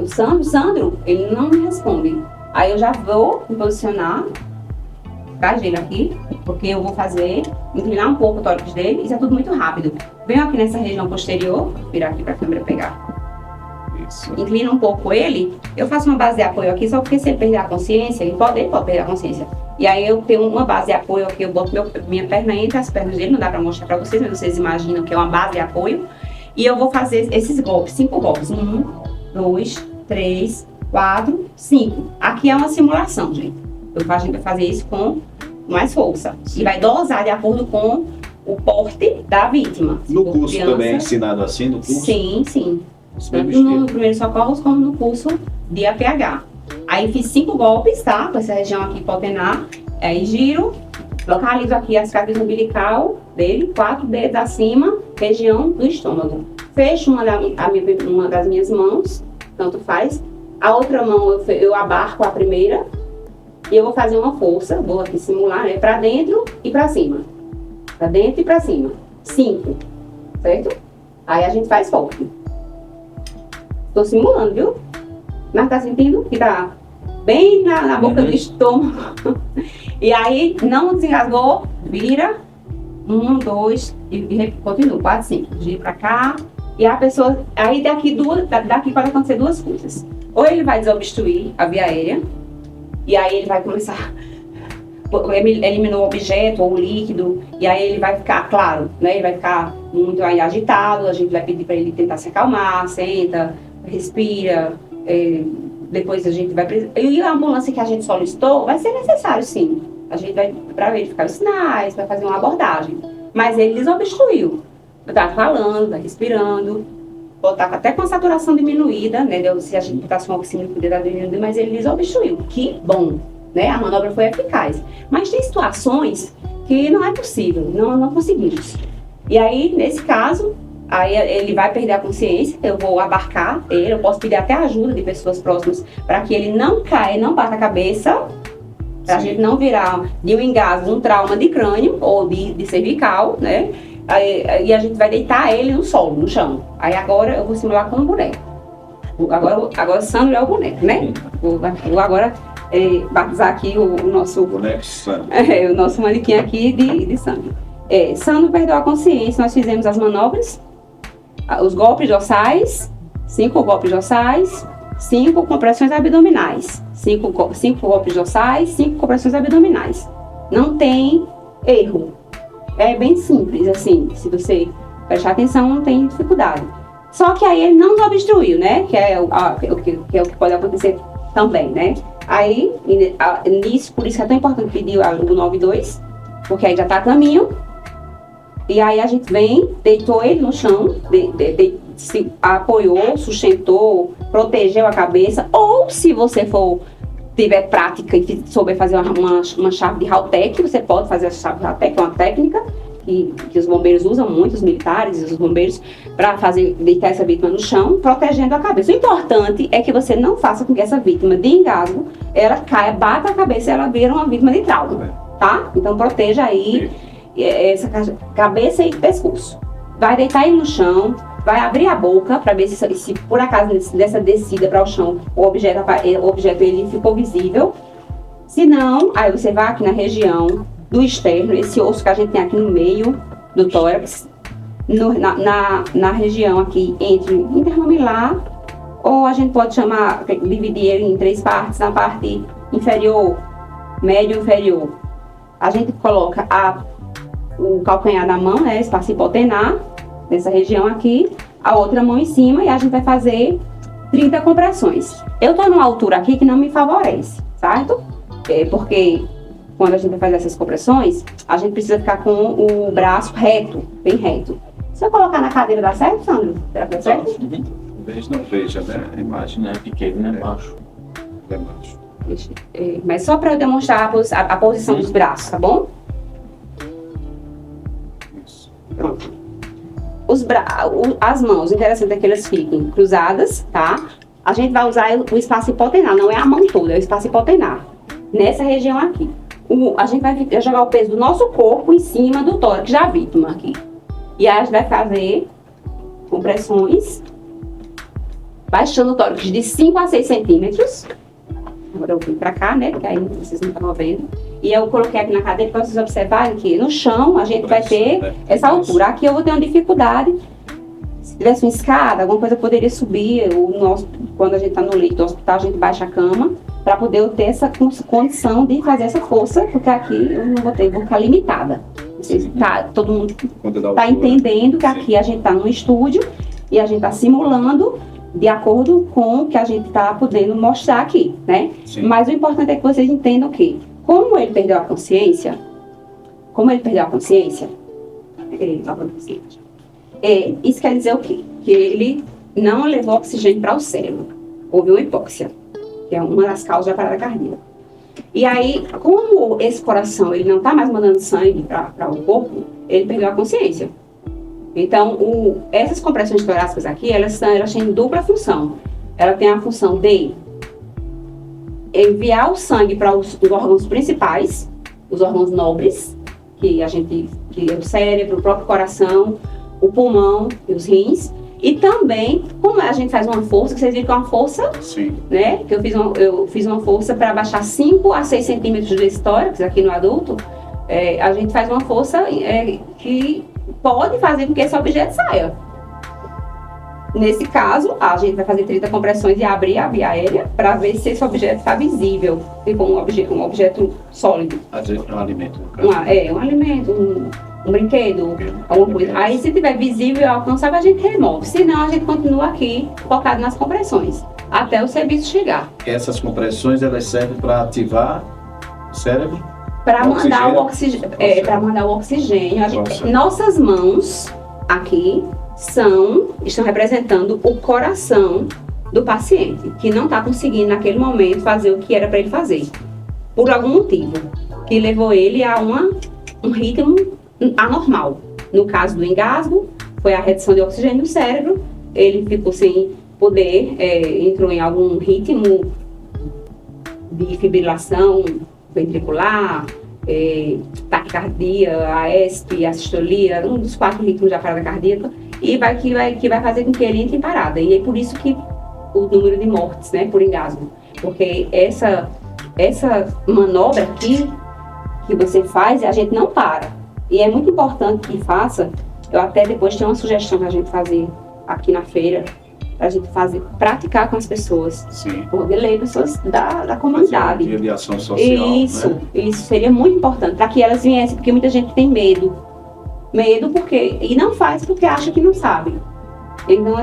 Sandro, ele não me responde. Aí eu já vou me posicionar, atrás dele aqui, porque eu vou inclinar um pouco o tórax dele, isso é tudo muito rápido. Venho aqui nessa região posterior, virar aqui pra câmera pegar. Isso. Inclino um pouco ele, eu faço uma base de apoio aqui, só porque se ele perder a consciência, ele pode perder a consciência. E aí eu tenho uma base de apoio aqui, eu boto minha perna entre as pernas dele, não dá pra mostrar pra vocês, mas vocês imaginam que é uma base de apoio. E eu vou fazer esses golpes, 5 golpes. 1, 2, 3, 4, 5. Aqui é uma simulação, gente. A gente vai fazer isso com mais força. Sim. E vai dosar de acordo com o porte da vítima. No curso também é ensinado assim, no curso? Sim. Os Tanto mesmos no tipos. Primeiros Socorros como no curso de APH. Aí fiz 5 golpes, tá? Com essa região aqui hipotenar. Aí giro, localizo aqui a cicatriz umbilical dele, 4 dedos acima, região do estômago. Fecho uma das minhas mãos, tanto faz. A outra mão eu abarco a primeira e eu vou fazer uma força, vou aqui simular, né? Pra dentro e pra cima. Pra dentro e pra cima. 5, certo? Aí a gente faz forte. Tô simulando, viu? Mas tá sentindo que tá bem na boca do estômago. E aí, não desengasgou, vira. 1, 2, e continua. 4, 5. Gira pra cá. E a pessoa... Aí daqui pode acontecer 2 coisas. Ou ele vai desobstruir a via aérea. E aí ele vai começar... eliminou o objeto ou o líquido, e aí ele vai ficar, claro, né? Ele vai ficar muito aí agitado, a gente vai pedir para ele tentar se acalmar, senta, respira, depois a gente vai... E a ambulância que a gente solicitou vai ser necessário, sim. A gente vai para verificar os sinais, vai fazer uma abordagem. Mas ele desobstruiu. Tá falando, tá respirando, tá até com a saturação diminuída, né? Se a gente botasse um oxígeno, poderia estar diminuindo, mas ele desobstruiu. Que bom! Né? A manobra foi eficaz. Mas tem situações que não é possível, não conseguimos. E aí, nesse caso, aí ele vai perder a consciência, eu vou abarcar ele, eu posso pedir até ajuda de pessoas próximas para que ele não caia, não bata a cabeça, para a gente não virar de um engasgo, um trauma de crânio ou de cervical, né? E a gente vai deitar ele no solo, no chão. Aí agora eu vou simular com um boneco. Agora o Sandro é o boneco, né? Vou agora batizar aqui o nosso Boneco sangue. o nosso manequim aqui de sangue. Sandro perdeu a consciência, nós fizemos as manobras, os golpes dorsais, 5 golpes dorsais, 5 compressões abdominais. 5 golpes dorsais, 5 compressões abdominais. Não tem erro. É bem simples, assim, se você prestar atenção, não tem dificuldade. Só que aí ele não nos obstruiu, né? Que é o que pode acontecer também, né? Aí, nisso, por isso que é tão importante pedir o 192, porque aí já tá a caminho. E aí a gente vem, deitou ele no chão, se apoiou, sustentou, protegeu a cabeça. Ou se você tiver prática e souber fazer uma chave de Haltech, você pode fazer a chave de Haltech, é uma técnica que os bombeiros usam muito, os militares e os bombeiros, para deitar essa vítima no chão, protegendo a cabeça. O importante é que você não faça com que essa vítima de engasgo, ela caia, bata a cabeça e ela vira uma vítima de trauma, tá? Então proteja aí essa cabeça e pescoço. Vai deitar ele no chão, vai abrir a boca para ver se por acaso dessa descida para o chão o objeto ele ficou visível. Se não, aí você vai aqui na região do externo, esse osso que a gente tem aqui no meio do tórax, na região aqui entre intermamilar, ou a gente pode dividir ele em 3 partes, na parte inferior, médio e inferior. A gente coloca o calcanhar da mão, né, espaço hipotenar, nessa região aqui, a outra mão em cima, e a gente vai fazer 30 compressões. Eu tô numa altura aqui que não me favorece, certo? Porque quando a gente vai fazer essas compressões, a gente precisa ficar com o braço reto, bem reto. Se eu colocar na cadeira, dá certo, Sandro? Será que dá certo? Não veja, né? A imagem, Não é pequeno, né? Baixo. é baixo. Mas só para eu demonstrar a posição dos braços, tá bom? Isso. Pronto. As mãos, interessante é que elas fiquem cruzadas, tá? A gente vai usar o espaço hipotenar, não é a mão toda, é o espaço hipotenar. Nessa região aqui. A gente vai jogar o peso do nosso corpo em cima do tórax da vítima aqui. E aí a gente vai fazer compressões, baixando o tórax de 5 a 6 centímetros. Agora eu vim pra cá, né? Porque aí vocês não estão vendo. E eu coloquei aqui na cadeira para vocês observarem que no chão a gente vai ter essa altura. Aqui eu vou ter uma dificuldade. Se tivesse uma escada, alguma coisa poderia subir. Quando a gente está no leito do hospital, a gente baixa a cama para poder ter essa condição de fazer essa força, porque aqui eu não vou ficar limitada. Todo mundo está entendendo que aqui a gente está no estúdio e a gente está simulando de acordo com o que a gente está podendo mostrar aqui, né? Sim. Mas o importante é que vocês entendam que, como ele perdeu a consciência, isso quer dizer o quê? Que ele não levou oxigênio para o cérebro. Houve uma hipóxia, que é uma das causas da parada cardíaca. E aí, como esse coração ele não está mais mandando sangue para o corpo, ele perdeu a consciência. Então, essas compressões torácicas aqui, elas têm dupla função. Ela tem a função de enviar o sangue para os órgãos principais, os órgãos nobres, que é o cérebro, o próprio coração, o pulmão e os rins. E também, como a gente faz uma força, que vocês viram que é uma força, sim, né? Que eu fiz uma força para baixar 5 a 6 centímetros do tórax aqui no adulto. A gente faz uma força que pode fazer com que esse objeto saia. Nesse caso, a gente vai fazer 30 compressões e abrir a via aérea para ver se esse objeto está visível. Ficou um objeto sólido. Às vezes é um alimento. Um alimento, um brinquedo, alguma coisa. Aí, se tiver visível e alcançável, a gente remove. Senão, a gente continua aqui, focado nas compressões, até o serviço chegar. Essas compressões, elas servem para ativar o cérebro? Para mandar o oxigênio. Para mandar o oxigênio. Nossas mãos aqui estão representando o coração do paciente, que não está conseguindo naquele momento fazer o que era para ele fazer, por algum motivo, que levou ele a um ritmo anormal. No caso do engasgo, foi a redução de oxigênio no cérebro, ele ficou sem poder, entrou em algum ritmo de fibrilação ventricular, taquicardia, AESP, assistolia, um dos 4 ritmos da parada cardíaca, e que vai fazer com que ele entre em parada. E é por isso que o número de mortes, né, por engasgo, porque essa manobra aqui que você faz, a gente não para. E é muito importante que faça. Eu até depois tenho uma sugestão pra gente fazer aqui na feira, pra gente praticar com as pessoas. Sim. Poder ler pessoas da comunidade. Dia de ação social, Isso, né? isso seria muito importante, para que elas viessem, porque muita gente tem medo. Porque, e não faz porque acha que não sabe. Então,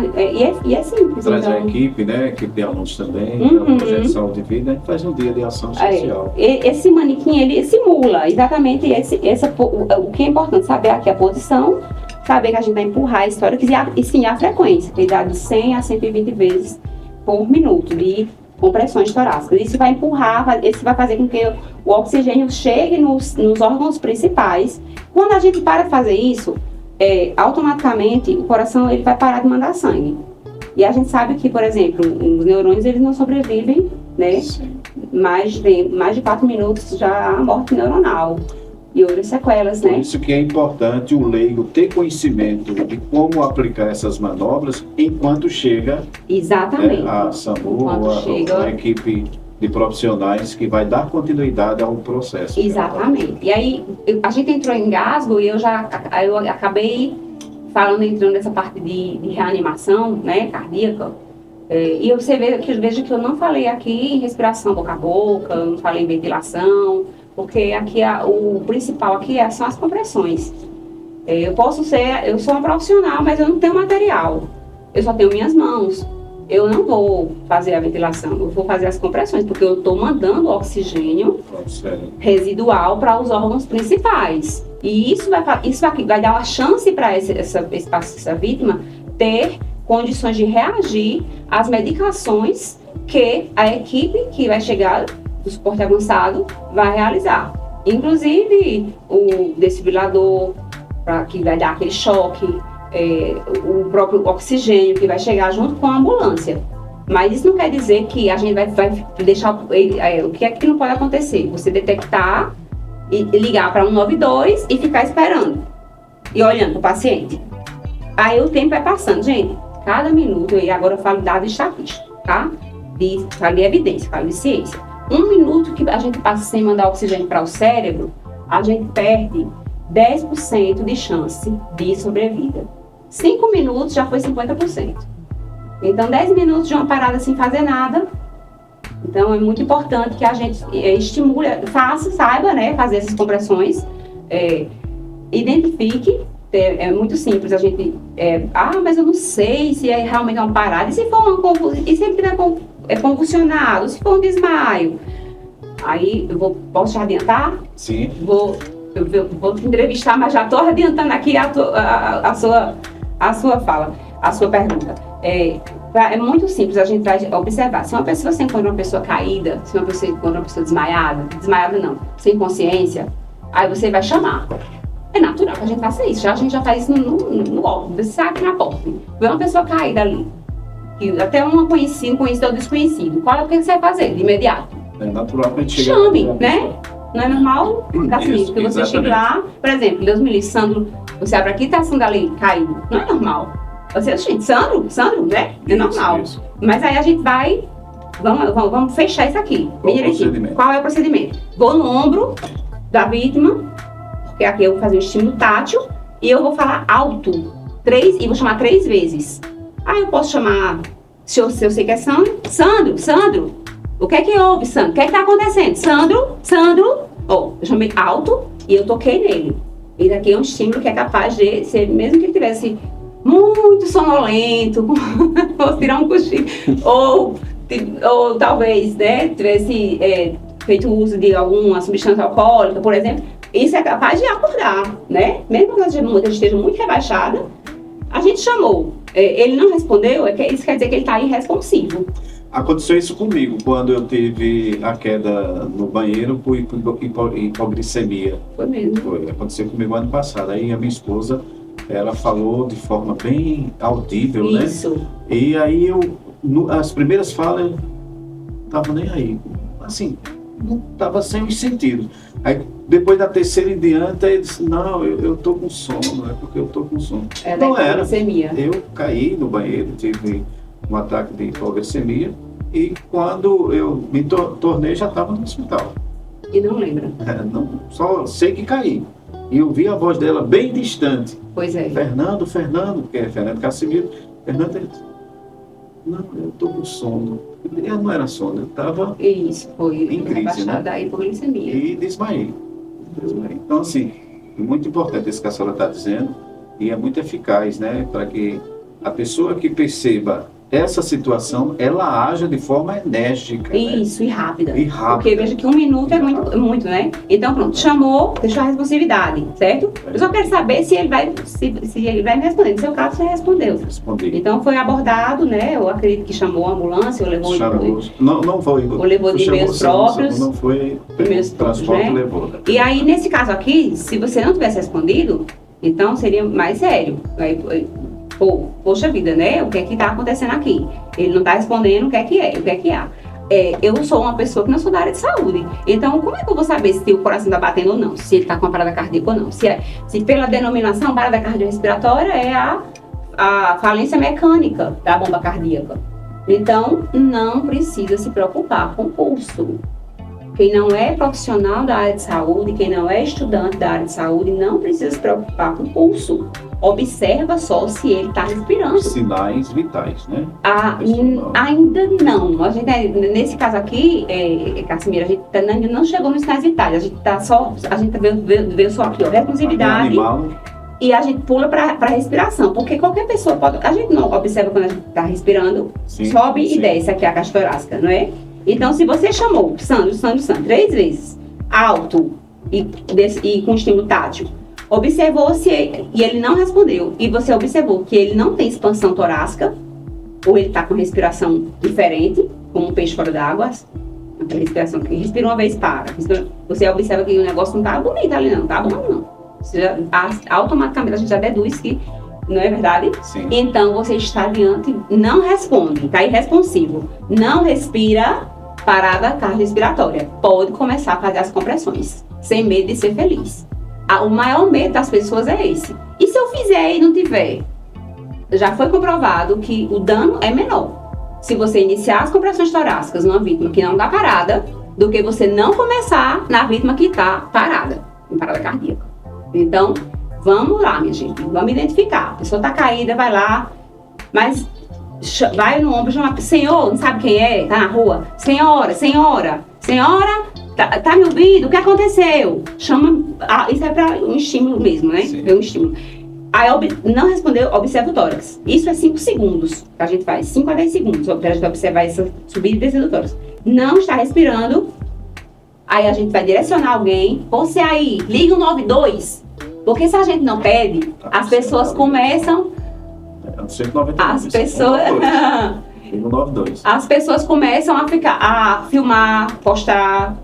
e é simples. Traz então, a equipe, né? Equipe de alunos também, Uhum. o projeto de saúde e vida, a gente faz um dia de ação social. Esse manequim, ele simula exatamente o que é importante, saber aqui a posição, saber que a gente vai empurrar a história e sim a frequência, que dá de 100 a 120 vezes por minuto de compressões torácicas. Isso vai empurrar, isso vai fazer com que o oxigênio chegue nos órgãos principais. Quando a gente para de fazer isso, automaticamente o coração ele vai parar de mandar sangue. E a gente sabe que, por exemplo, os neurônios eles não sobrevivem, né? Mais de 4 minutos já há morte neuronal e outras sequelas, Por né? isso que é importante o leigo ter conhecimento de como aplicar essas manobras enquanto chega Exatamente. a SAMU, Enquanto chega a equipe de profissionais que vai dar continuidade ao processo. Exatamente. E aí, a gente entrou em engasgo e eu acabei entrando nessa parte de reanimação, né, cardíaca. E você veja que eu não falei aqui em respiração boca a boca, não falei em ventilação, porque aqui o principal aqui são as compressões. Eu sou uma profissional, mas eu não tenho material. Eu só tenho minhas mãos. Eu não vou fazer a ventilação, eu vou fazer as compressões, porque eu estou mandando oxigênio residual para os órgãos principais. E isso vai dar uma chance para essa vítima ter condições de reagir às medicações que a equipe que vai chegar do suporte avançado vai realizar. Inclusive o desfibrilador, que vai dar aquele choque, o próprio oxigênio que vai chegar junto com a ambulância. Mas isso não quer dizer que a gente vai deixar o que é que não pode acontecer? Você detectar e ligar para 192 e ficar esperando e olhando para o paciente. Aí o tempo vai passando, gente. Cada minuto, e agora eu falo de dado estatístico, tá? Falo de evidência, falo de ciência. 1 minuto que a gente passa sem mandar oxigênio para o cérebro, a gente perde 10% de chance de sobrevida. 5 minutos já foi 50%. Então, 10 minutos de uma parada sem fazer nada. Então, é muito importante que a gente estimule, saiba, né, fazer essas compressões, identifique. É muito simples, a gente... mas eu não sei se é realmente uma parada. E se for e se ele tiver convulsionado, se for um desmaio? Aí, posso já adiantar? Sim. Eu vou te entrevistar, mas já estou adiantando aqui a sua fala, a sua pergunta. É muito simples, a gente vai observar. Se uma pessoa se encontra uma pessoa caída, se uma pessoa encontra uma pessoa desmaiada não, sem consciência, aí você vai chamar. É natural que a gente faça isso, a gente já faz isso no óbvio, sabe, na porta. Vê uma pessoa caída ali, até um conhecido ou desconhecido, o que você vai fazer de imediato? É natural que a gente chegue. Chame, né? Não é normal, assim, Isso, que você exatamente. chegue lá, por exemplo, Deus me livre, Sandro, você abre aqui e tá Sandro ali caído. Não é normal. Você, gente, Sandro, né? É normal. Isso. Mas aí a gente vai, vamos fechar isso aqui. Qual bem o direitinho. procedimento? Qual é o procedimento? Vou no ombro da vítima, porque aqui eu vou fazer um estímulo tátil, e eu vou falar alto, e vou chamar 3 vezes. Aí eu posso chamar, se eu sei que é Sandro, o que é que houve, Sandro? O que é que tá acontecendo? Sandro, eu chamei alto e eu toquei nele. Esse aqui é um estímulo que é capaz de ser, mesmo que ele tivesse muito sonolento, ou tirar um cochilo, ou talvez, né, tivesse feito uso de alguma substância alcoólica, por exemplo, isso é capaz de acordar, né? Mesmo que ela esteja muito rebaixada, a gente chamou, ele não respondeu, isso quer dizer que ele está irresponsivo. Aconteceu isso comigo, quando eu tive a queda no banheiro por hipoglicemia. Foi mesmo. Aconteceu comigo ano passado. Aí a minha esposa, ela falou de forma bem audível, Isso. né? E aí as primeiras falas, eu tava nem aí. Assim, não tava sem os sentidos. Aí depois da terceira em diante, ele disse, não, eu tô com sono, é porque eu tô com sono. Não era. Glicemia. Eu caí no banheiro, tive um ataque de hipoglicemia E quando eu me tornei, já estava no hospital. E não lembra? Só sei que caí. E eu vi a voz dela bem distante. Pois é. Fernando, que é Fernando Cassimiro. Fernando, ele disse, não, eu estou com sono. Eu não era sono, eu estava Isso, foi em crise, rebaixado né? da hipoglicemia. E desmaiei. Então, assim, é muito importante isso que a senhora está dizendo e é muito eficaz, né? Para que a pessoa que perceba essa situação, ela haja de forma enérgica. Isso, né? e rápida. E rápida. Porque veja que 1 minuto é muito, né? Então, pronto, chamou, deixou a responsividade, certo? Eu só quero saber se ele vai, se ele vai me responder. No seu caso, você respondeu. Respondi. Então, foi abordado, né? Eu acredito que chamou a ambulância, ou levou... Não foi. Ou levou de meios próprios. Não foi. Meios próprios, Transporte né? levou. Né? E aí, nesse caso aqui, se você não tivesse respondido, então seria mais sério. Aí, poxa vida, né? O que é que está acontecendo aqui? Ele não está respondendo o que é que há. Eu sou uma pessoa que não sou da área de saúde. Então, como é que eu vou saber se o coração está batendo ou não? Se ele está com uma parada cardíaca ou não? Se pela denominação, parada cardiorrespiratória é a falência mecânica da bomba cardíaca. Então, não precisa se preocupar com o pulso. Quem não é profissional da área de saúde, quem não é estudante da área de saúde, não precisa se preocupar com o pulso. Observa só se ele está respirando. Sinais vitais, né? Ainda não. A gente, nesse caso aqui, Cassimiro, a gente ainda não chegou nos sinais vitais. A gente veio só aqui, ó, responsividade. E a gente pula para a respiração. Porque qualquer pessoa pode... A gente não observa quando a gente está respirando, sim, sobe sim. E desce aqui a caixa torácica, não é? Então, se você chamou Sandro 3 vezes, alto e com estímulo tátil, observou e ele não respondeu, e você observou que ele não tem expansão torácica, ou ele está com respiração diferente, como um peixe fora d'água, aquela respiração que respira uma vez para. Você observa que o negócio não está bonito ali, não está bom, não. Automaticamente a gente já deduz que não é verdade? Sim. Então você está diante, não responde, está irresponsivo, não respira, parada cardiorrespiratória. Pode começar a fazer as compressões, sem medo de ser feliz. O maior medo das pessoas é esse. E se eu fizer e não tiver? Já foi comprovado que o dano é menor se você iniciar as compressões torácicas numa vítima que não está parada, do que você não começar na vítima que está parada, em parada cardíaca. Então, vamos lá, minha gente, vamos identificar. A pessoa está caída, vai lá, mas vai no ombro e chama, senhor, não sabe quem é, tá na rua, senhora, tá me ouvindo, o que aconteceu? Chama, isso é para um estímulo mesmo, né? É um estímulo. Aí não respondeu, observa o tórax. Isso é 5 segundos que a gente faz, 5 a 10 segundos, para a gente observar essa subida e descida do tórax. Não está respirando, aí a gente vai direcionar alguém, você aí, liga o 92. Porque se a gente não pede, as pessoas começam... As pessoas começam a filmar, postar,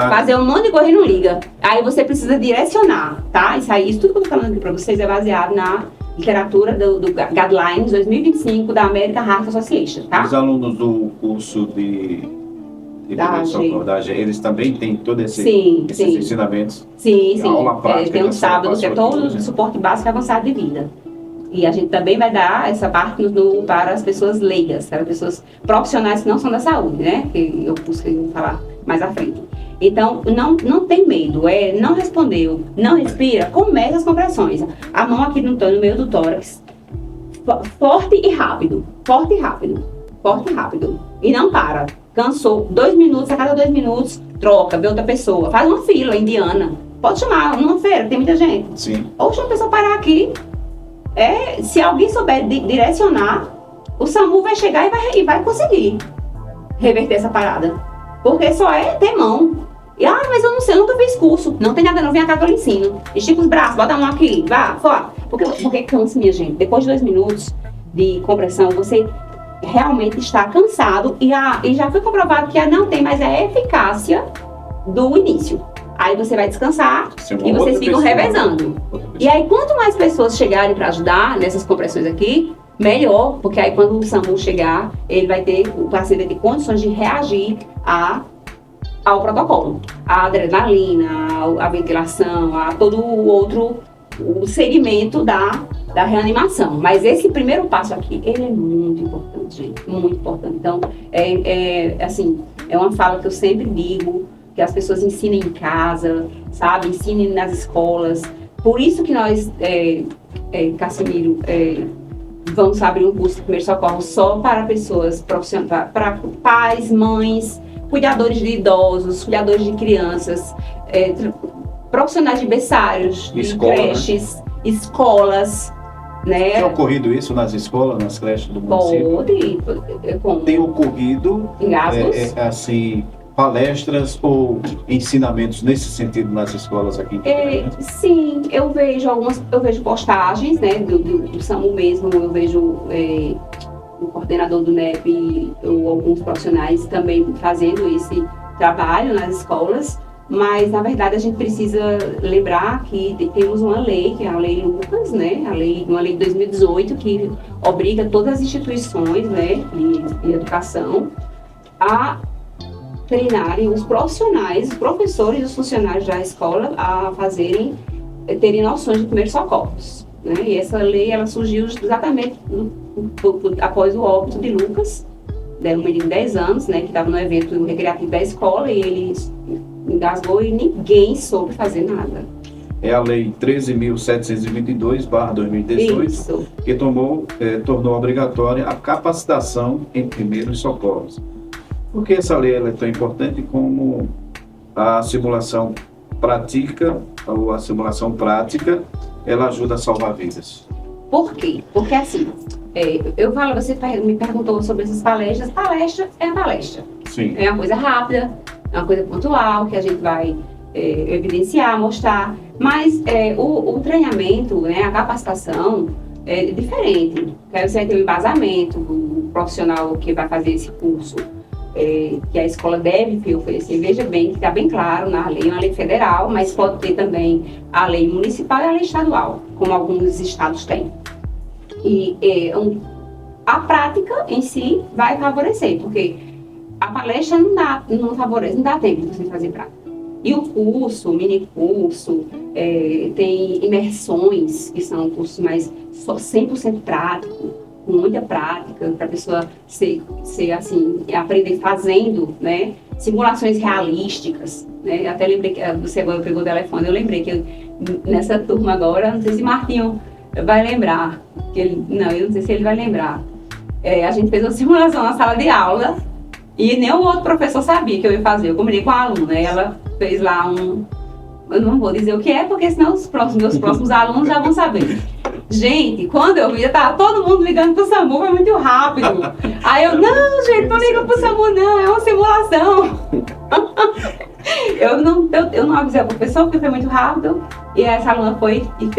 fazer um monte de coisa e não liga. Aí você precisa direcionar, tá? Isso tudo que eu tô falando aqui pra vocês é baseado na literatura do Guidelines 2025 da American Heart Association, tá? Os alunos do curso da AG, eles também têm todos esses ensinamentos. Sim. Aula prática, tem um sábado que é todo o suporte básico avançado de vida. E a gente também vai dar essa parte para as pessoas leigas, para as pessoas profissionais que não são da saúde, né? Que eu vou falar mais à frente. Então, não tem medo, não respondeu, não respira, começa as compressões. A mão aqui no meio do tórax, forte e rápido. E não para. Cansou, 2 minutos, a cada 2 minutos, troca, vê outra pessoa. Faz uma fila indiana. Pode chamar, numa feira, tem muita gente. Sim. Ou deixa a pessoa parar aqui. Se alguém souber direcionar, o SAMU vai chegar e vai conseguir reverter essa parada. Porque só é ter mão. Mas eu não sei, eu nunca fiz curso. Não tem nada, não, vem cá que eu lhe ensino. Estica os braços, bota a mão aqui, vá, fora. Porque cansa, minha gente. Depois de 2 minutos de compressão, você realmente está cansado e já foi comprovado que não tem mais a eficácia do início. Aí você vai descansar e vocês ficam revezando. E aí, quanto mais pessoas chegarem para ajudar nessas compressões aqui, melhor, porque aí quando o SAMU chegar, o paciente vai ter condições de reagir ao protocolo. A adrenalina, a ventilação, a todo o outro segmento da reanimação. Mas esse primeiro passo aqui, ele é muito importante, gente, muito importante. Então, assim, é uma fala que eu sempre digo, que as pessoas ensinem em casa, sabe? Ensinem nas escolas. Por isso que nós, Cassimiro, vamos abrir um curso de primeiro socorro só para pessoas profissionais, para pais, mães, cuidadores de idosos, cuidadores de crianças, profissionais de berçários, de creches, escolas, né? Tem ocorrido isso nas escolas, nas creches do município? Pode. Tem ocorrido, assim, palestras ou ensinamentos nesse sentido nas escolas aqui em Campina? Sim, eu vejo postagens, né, do SAMU mesmo, eu vejo o coordenador do NEP ou alguns profissionais também fazendo esse trabalho nas escolas, mas na verdade a gente precisa lembrar que temos uma lei, que é a Lei Lucas, né, uma lei de 2018 que obriga todas as instituições, né, de educação a treinarem os profissionais, os professores e os funcionários da escola a terem noções de primeiros socorros, né? E essa lei, ela surgiu exatamente após o óbito de Lucas, um menino de 10 anos, né, que estava no evento recreativo da escola e ele engasgou e ninguém soube fazer nada. É a Lei 13.722/2018, que tornou obrigatória a capacitação em primeiros socorros. Por que essa lei é tão importante como a simulação prática, ela ajuda a salvar vidas? Por quê? Porque assim, você me perguntou sobre essas palestras. Palestra é a palestra. Sim. É uma coisa rápida, é uma coisa pontual, que a gente vai evidenciar, mostrar. Mas o treinamento, né, a capacitação é diferente. Aí você vai ter um embasamento do profissional que vai fazer esse curso. Que a escola deve oferecer. Veja bem que está bem claro na lei, uma lei federal, mas pode ter também a lei municipal e a lei estadual, como alguns estados têm. E a prática em si vai favorecer, porque a palestra não favorece, não dá tempo de você fazer prática. E o curso, o mini curso, tem imersões, que são cursos mais 100% práticos, com muita prática, para a pessoa ser assim, aprender fazendo, né? Simulações realísticas, né? Até lembrei que você agora pegou o telefone, eu lembrei que nessa turma agora, não sei se Martinho vai lembrar, eu não sei se ele vai lembrar. A gente fez uma simulação na sala de aula e nenhum outro professor sabia que eu ia fazer. Eu combinei com a aluna, ela fez lá eu não vou dizer o que é, porque senão os meus próximos alunos já vão saber. Gente, quando eu vi, tava todo mundo ligando pro SAMU, foi muito rápido. Aí eu, não, gente, não liga pro SAMU não, é uma simulação. Eu não avisei a professora porque foi muito rápido. E essa aluna foi e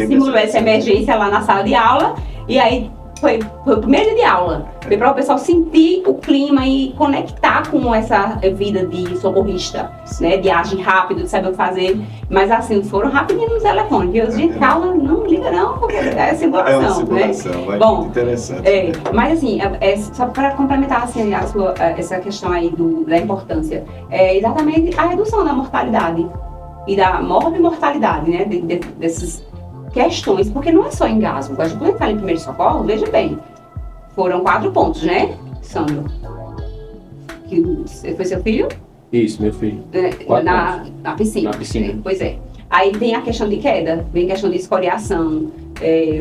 simulou essa emergência lá na sala de aula. E aí foi o primeiro dia de aula. Foi para o pessoal sentir o clima e conectar com essa vida de socorrista, né? De agir rápido, de saber o que fazer. Mas assim, foram rapidinho no telefone. Porque gente, calma, não liga não, porque é simulação. É uma simulação, né? Bom, muito interessante. Mas assim, só para complementar assim, essa questão aí da importância, é exatamente a redução da mortalidade e da morbimortalidade, né? Dessas questões, porque não é só engasgo. Quando a gente fala em primeiro socorro, veja bem, foram 4 pontos, né, Sandro? Que foi seu filho? Isso, meu filho. Na piscina. Na piscina. Pois é. Aí tem a questão de queda, vem a questão de escoriação,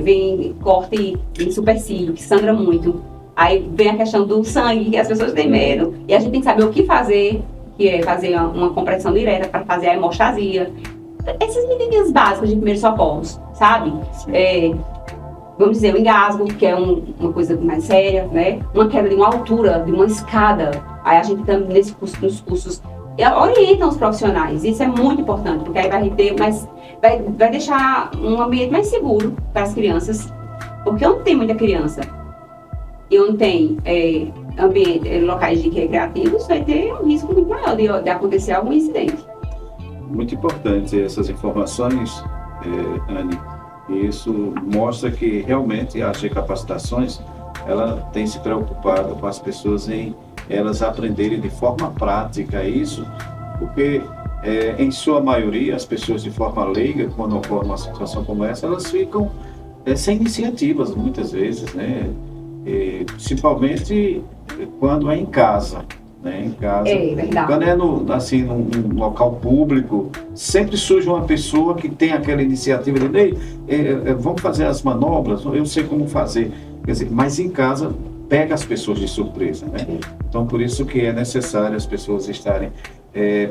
vem corte em supercílio, que sangra muito. Aí vem a questão do sangue, que as pessoas têm medo, e a gente tem que saber o que fazer, que é fazer uma compressão direta para fazer a hemostasia. Essas medidas básicas de primeiros socorros, sabe? Vamos dizer, o engasgo, que é uma coisa mais séria, né? Uma queda de uma altura, de uma escada. Aí a gente também, nos cursos, orientam os profissionais. Isso é muito importante, porque aí vai deixar um ambiente mais seguro para as crianças. Porque onde tem muita criança e onde tem locais de recreativos, vai ter um risco muito maior de acontecer algum incidente. Muito importante essas informações, Anne. Isso mostra que realmente a Capacitações, ela tem se preocupado com as pessoas em elas aprenderem de forma prática isso, porque em sua maioria as pessoas de forma leiga, quando ocorre uma situação como essa, elas ficam sem iniciativas, muitas vezes, né? Principalmente quando é em casa. Né, em casa. É verdade. Quando é num local público, sempre surge uma pessoa que tem aquela iniciativa de vamos fazer as manobras, eu sei como fazer. Quer dizer, mas em casa pega as pessoas de surpresa. Né? Então, por isso que é necessário as pessoas estarem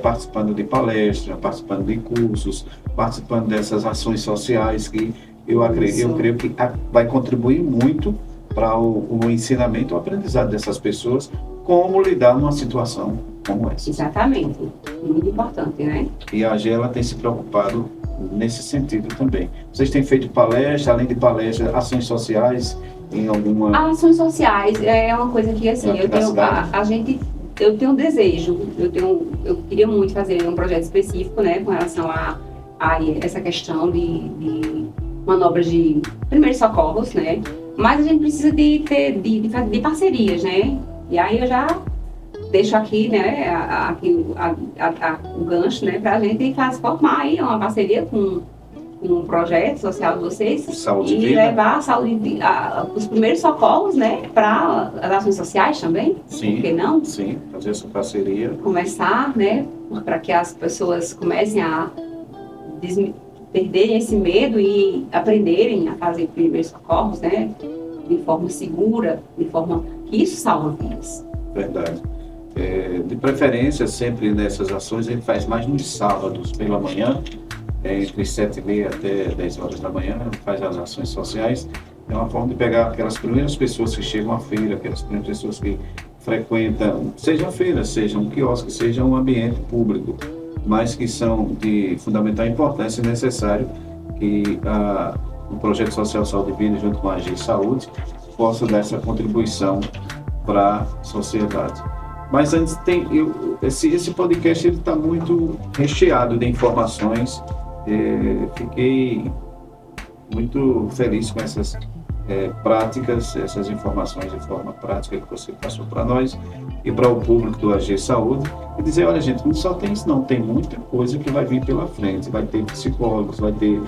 participando de palestras, participando de cursos, participando dessas ações sociais que eu creio que vai contribuir muito para o ensinamento, o aprendizado dessas pessoas, como lidar numa situação como essa. Exatamente, muito importante, né? E a AG, ela tem se preocupado nesse sentido também. Vocês têm feito palestra, além de palestra, ações sociais em alguma... Ações sociais é uma coisa que, assim, eu tenho um desejo, eu queria muito fazer um projeto específico, né, com relação a essa questão de manobras de primeiros socorros, né? Mas a gente precisa de parcerias, né? E aí eu já deixo aqui, né, o gancho, né, para a gente formar aí uma parceria com um projeto social de vocês Saúde e Vida. levar os primeiros socorros, né, para as ações sociais também. Sim, por que não? Sim, fazer essa parceria. Começar, né, para que as pessoas comecem a perderem esse medo e aprenderem a fazer primeiros socorros, né, de forma segura, de forma que isso salva vidas. Verdade. De preferência, sempre nessas ações, a gente faz mais nos sábados pela manhã, entre 7h30 até 10 horas da manhã, faz as ações sociais. É uma forma de pegar aquelas primeiras pessoas que chegam à feira, aquelas primeiras pessoas que frequentam, seja a feira, seja um quiosque, seja um ambiente público, mas que são de fundamental importância e necessário que o Projeto Social Saúde e Vida, junto com a AG Saúde, possa dar essa contribuição para a sociedade. Mas antes esse podcast está muito recheado de informações. Fiquei muito feliz com essas práticas, essas informações de forma prática que você passou para nós e para o público do AG Saúde, e dizer, olha gente, não só tem isso não, tem muita coisa que vai vir pela frente, vai ter psicólogos, vai ter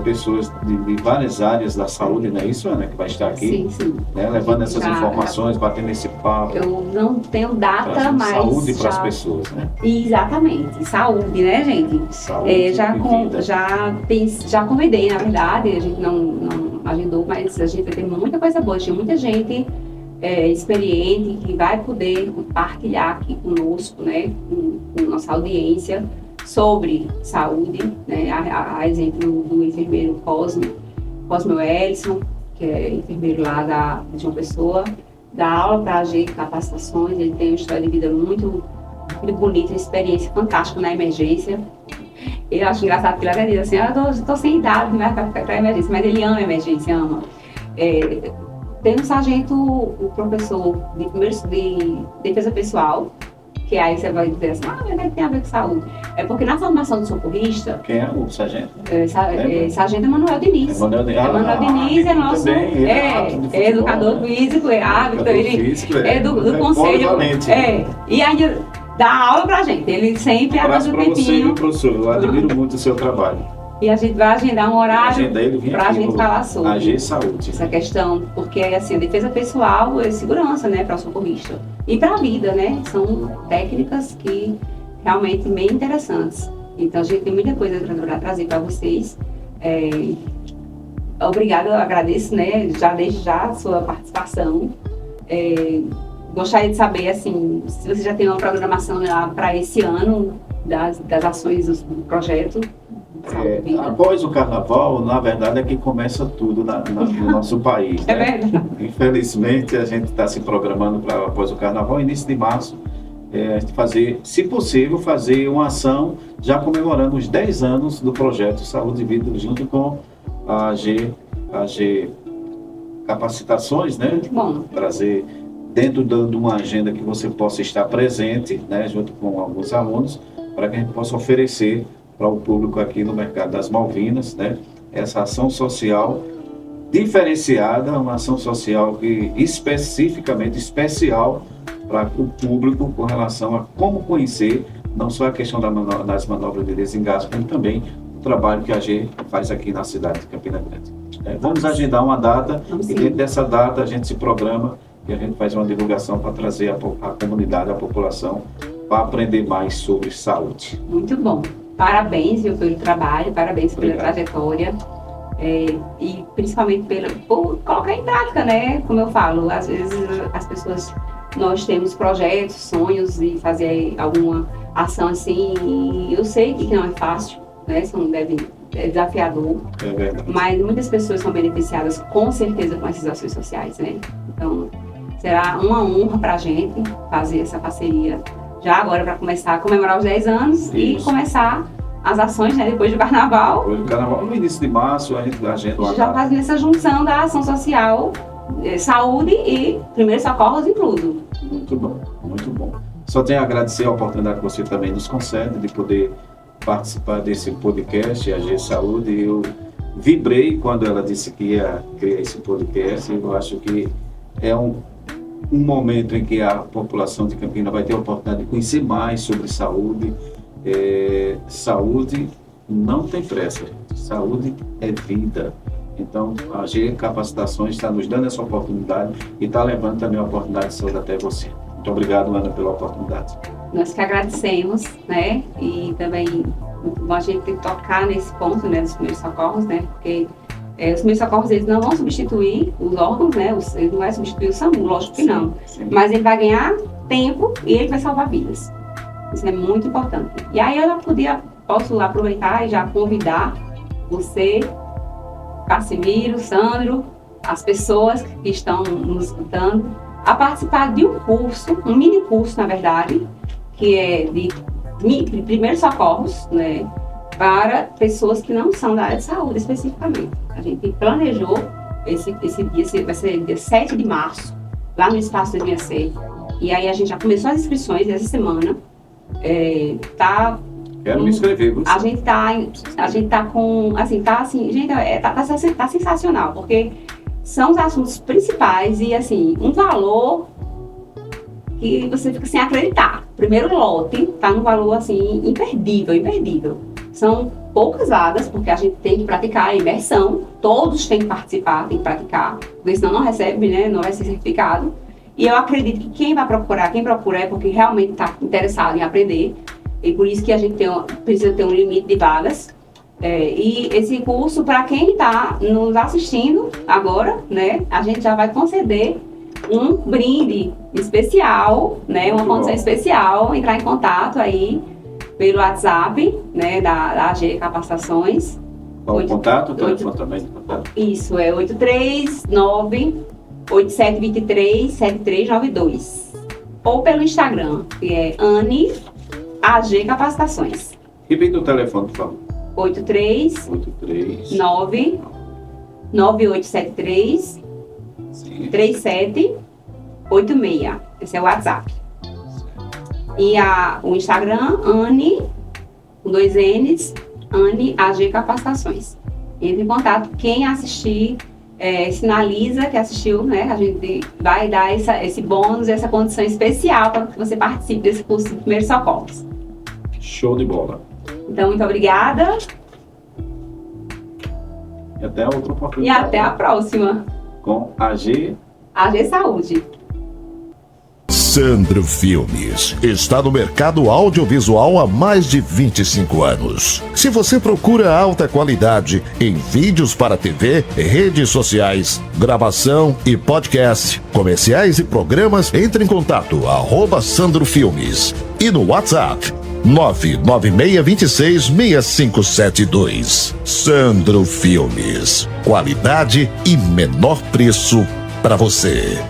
pessoas de várias áreas da saúde, não é isso, Ana, que vai estar aqui, sim. Né, levando essas informações, batendo esse papo. Eu não tenho data, mas... Saúde para as pessoas, né? Exatamente, saúde, né, gente? Saúde já convidei, na verdade, a gente não agendou, mas a gente vai ter muita coisa boa, tinha muita gente experiente que vai poder partilhar aqui conosco, né, com nossa audiência, sobre saúde, né, a exemplo do enfermeiro Cosme Elson, que é enfermeiro lá de uma pessoa, dá aula para a AG, capacitações, ele tem uma história de vida muito bonita, experiência fantástica na emergência. Eu acho engraçado que ele diz assim, eu tô sem idade para emergência, mas ele ama a emergência, ama. Tem um sargento, o professor de defesa pessoal, que aí você vai dizer assim, mas tem a ver com saúde. É porque na formação do socorrista... Quem é o sargento? Sargento Emanuel Diniz. Emanuel Diniz é nosso... É educador físico, é árbitro, ele do conselho. E aí dá aula pra gente, ele sempre arranja um tempinho. Professor, eu admiro muito o seu trabalho. E a gente vai agendar um horário para a gente falar sobre AG Saúde. Essa questão, porque assim, a defesa pessoal é segurança, né, para o socorrista. E para a vida, né, são técnicas que realmente bem interessantes. Então a gente tem muita coisa para trazer para vocês. Obrigada, eu agradeço, né, desde já a sua participação. Gostaria de saber, assim, se você já tem uma programação para esse ano das ações do projeto. Após o carnaval, na verdade, é que começa tudo no nosso país. É né? verdade. Infelizmente, a gente está se programando para após o carnaval, início de março, fazer, se possível, fazer uma ação já comemorando os 10 anos do projeto Saúde e Vida, junto com a AG Capacitações, né? Muito bom. Trazer dentro de uma agenda que você possa estar presente, né, junto com alguns alunos, para que a gente possa oferecer para o público aqui no Mercado das Malvinas, né, essa ação social diferenciada, uma ação social que especificamente especial para o público com relação a como conhecer não só a questão das manobras de desengasgo, mas também o trabalho que a AG faz aqui na cidade de Campina Grande. Vamos agendar uma data Vamos e sim. dentro dessa data a gente se programa e a gente faz uma divulgação para trazer a comunidade, a população, para aprender mais sobre saúde. Muito bom. Parabéns, viu, pelo trabalho, parabéns pela Obrigado. trajetória. E principalmente por colocar em prática, né? Como eu falo, às vezes as pessoas, nós temos projetos, sonhos e fazer alguma ação assim, e eu sei que não é fácil, né? É desafiador, É verdade. mas muitas pessoas são beneficiadas com certeza com essas ações sociais, né? Então, será uma honra para a gente fazer essa parceria já agora para começar a comemorar os 10 anos e Isso. começar as ações, né, depois do carnaval. Hoje, o carnaval, no início de março, a gente agenda uma Já data. fazendo essa junção da ação social, saúde e primeiros socorros e tudo. Muito bom, muito bom. Só tenho a agradecer a oportunidade que você também nos concede de poder participar desse podcast, a G Saúde. Eu vibrei quando ela disse que ia criar esse podcast. Eu acho que é um momento em que a população de Campina vai ter a oportunidade de conhecer mais sobre saúde. Saúde não tem pressa, gente. Saúde é vida. Então, a G Capacitações está nos dando essa oportunidade e está levando também a oportunidade de saúde até você. Muito obrigado, Ana, pela oportunidade. Nós que agradecemos, né? E também a gente tem que tocar nesse ponto, né, dos primeiros socorros, né? Porque os primeiros socorros, eles não vão substituir os órgãos, né? Ele não vai substituir o SAMU, lógico que não. Sim. Mas ele vai ganhar tempo e ele vai salvar vidas. Isso é muito importante. E aí eu posso aproveitar e já convidar você, Cassimiro, Sandro, as pessoas que estão nos escutando, a participar de um curso, um mini curso, na verdade, que é de primeiros socorros, né, para pessoas que não são da área de saúde especificamente. A gente planejou esse dia, vai ser dia 7 de março, lá no Espaço 2006. E aí a gente já começou as inscrições essa semana. Quero me inscrever. A gente tá com, assim, gente, tá sensacional, porque são os assuntos principais e, assim, um valor que você fica sem acreditar. Primeiro lote tá num valor, assim, imperdível. São poucas vagas, porque a gente tem que praticar a imersão, todos têm que participar, tem que praticar, porque senão não recebe, né, não vai ser certificado. E eu acredito que quem procura é porque realmente está interessado em aprender. E por isso que a gente precisa ter um limite de vagas. E esse curso, para quem está nos assistindo agora, né, a gente já vai conceder um brinde especial, né, uma condição especial, entrar em contato aí pelo WhatsApp, né, da AG Capacitações. Qual o contato? O telefone também de contato. Isso, é 839-8723-7392. Ou pelo Instagram, que é Anne AG Capacitações. Repita o telefone, por favor. 839-9873-3786. Esse é o WhatsApp. E o Instagram, Anne, com 2 N's, Anne AG Capacitações. Entre em contato. Quem assistir, sinaliza que assistiu, né? A gente vai dar esse bônus, essa condição especial para que você participe desse curso de primeiros socorros. Show de bola. Então, muito obrigada E até outra e oportunidade. até a próxima. Com a G. AG Saúde. Sandro Filmes está no mercado audiovisual há mais de 25 anos. Se você procura alta qualidade em vídeos para TV, redes sociais, gravação e podcast, comerciais e programas, entre em contato @Sandro Filmes e no WhatsApp 996266572. Sandro Filmes, qualidade e menor preço para você.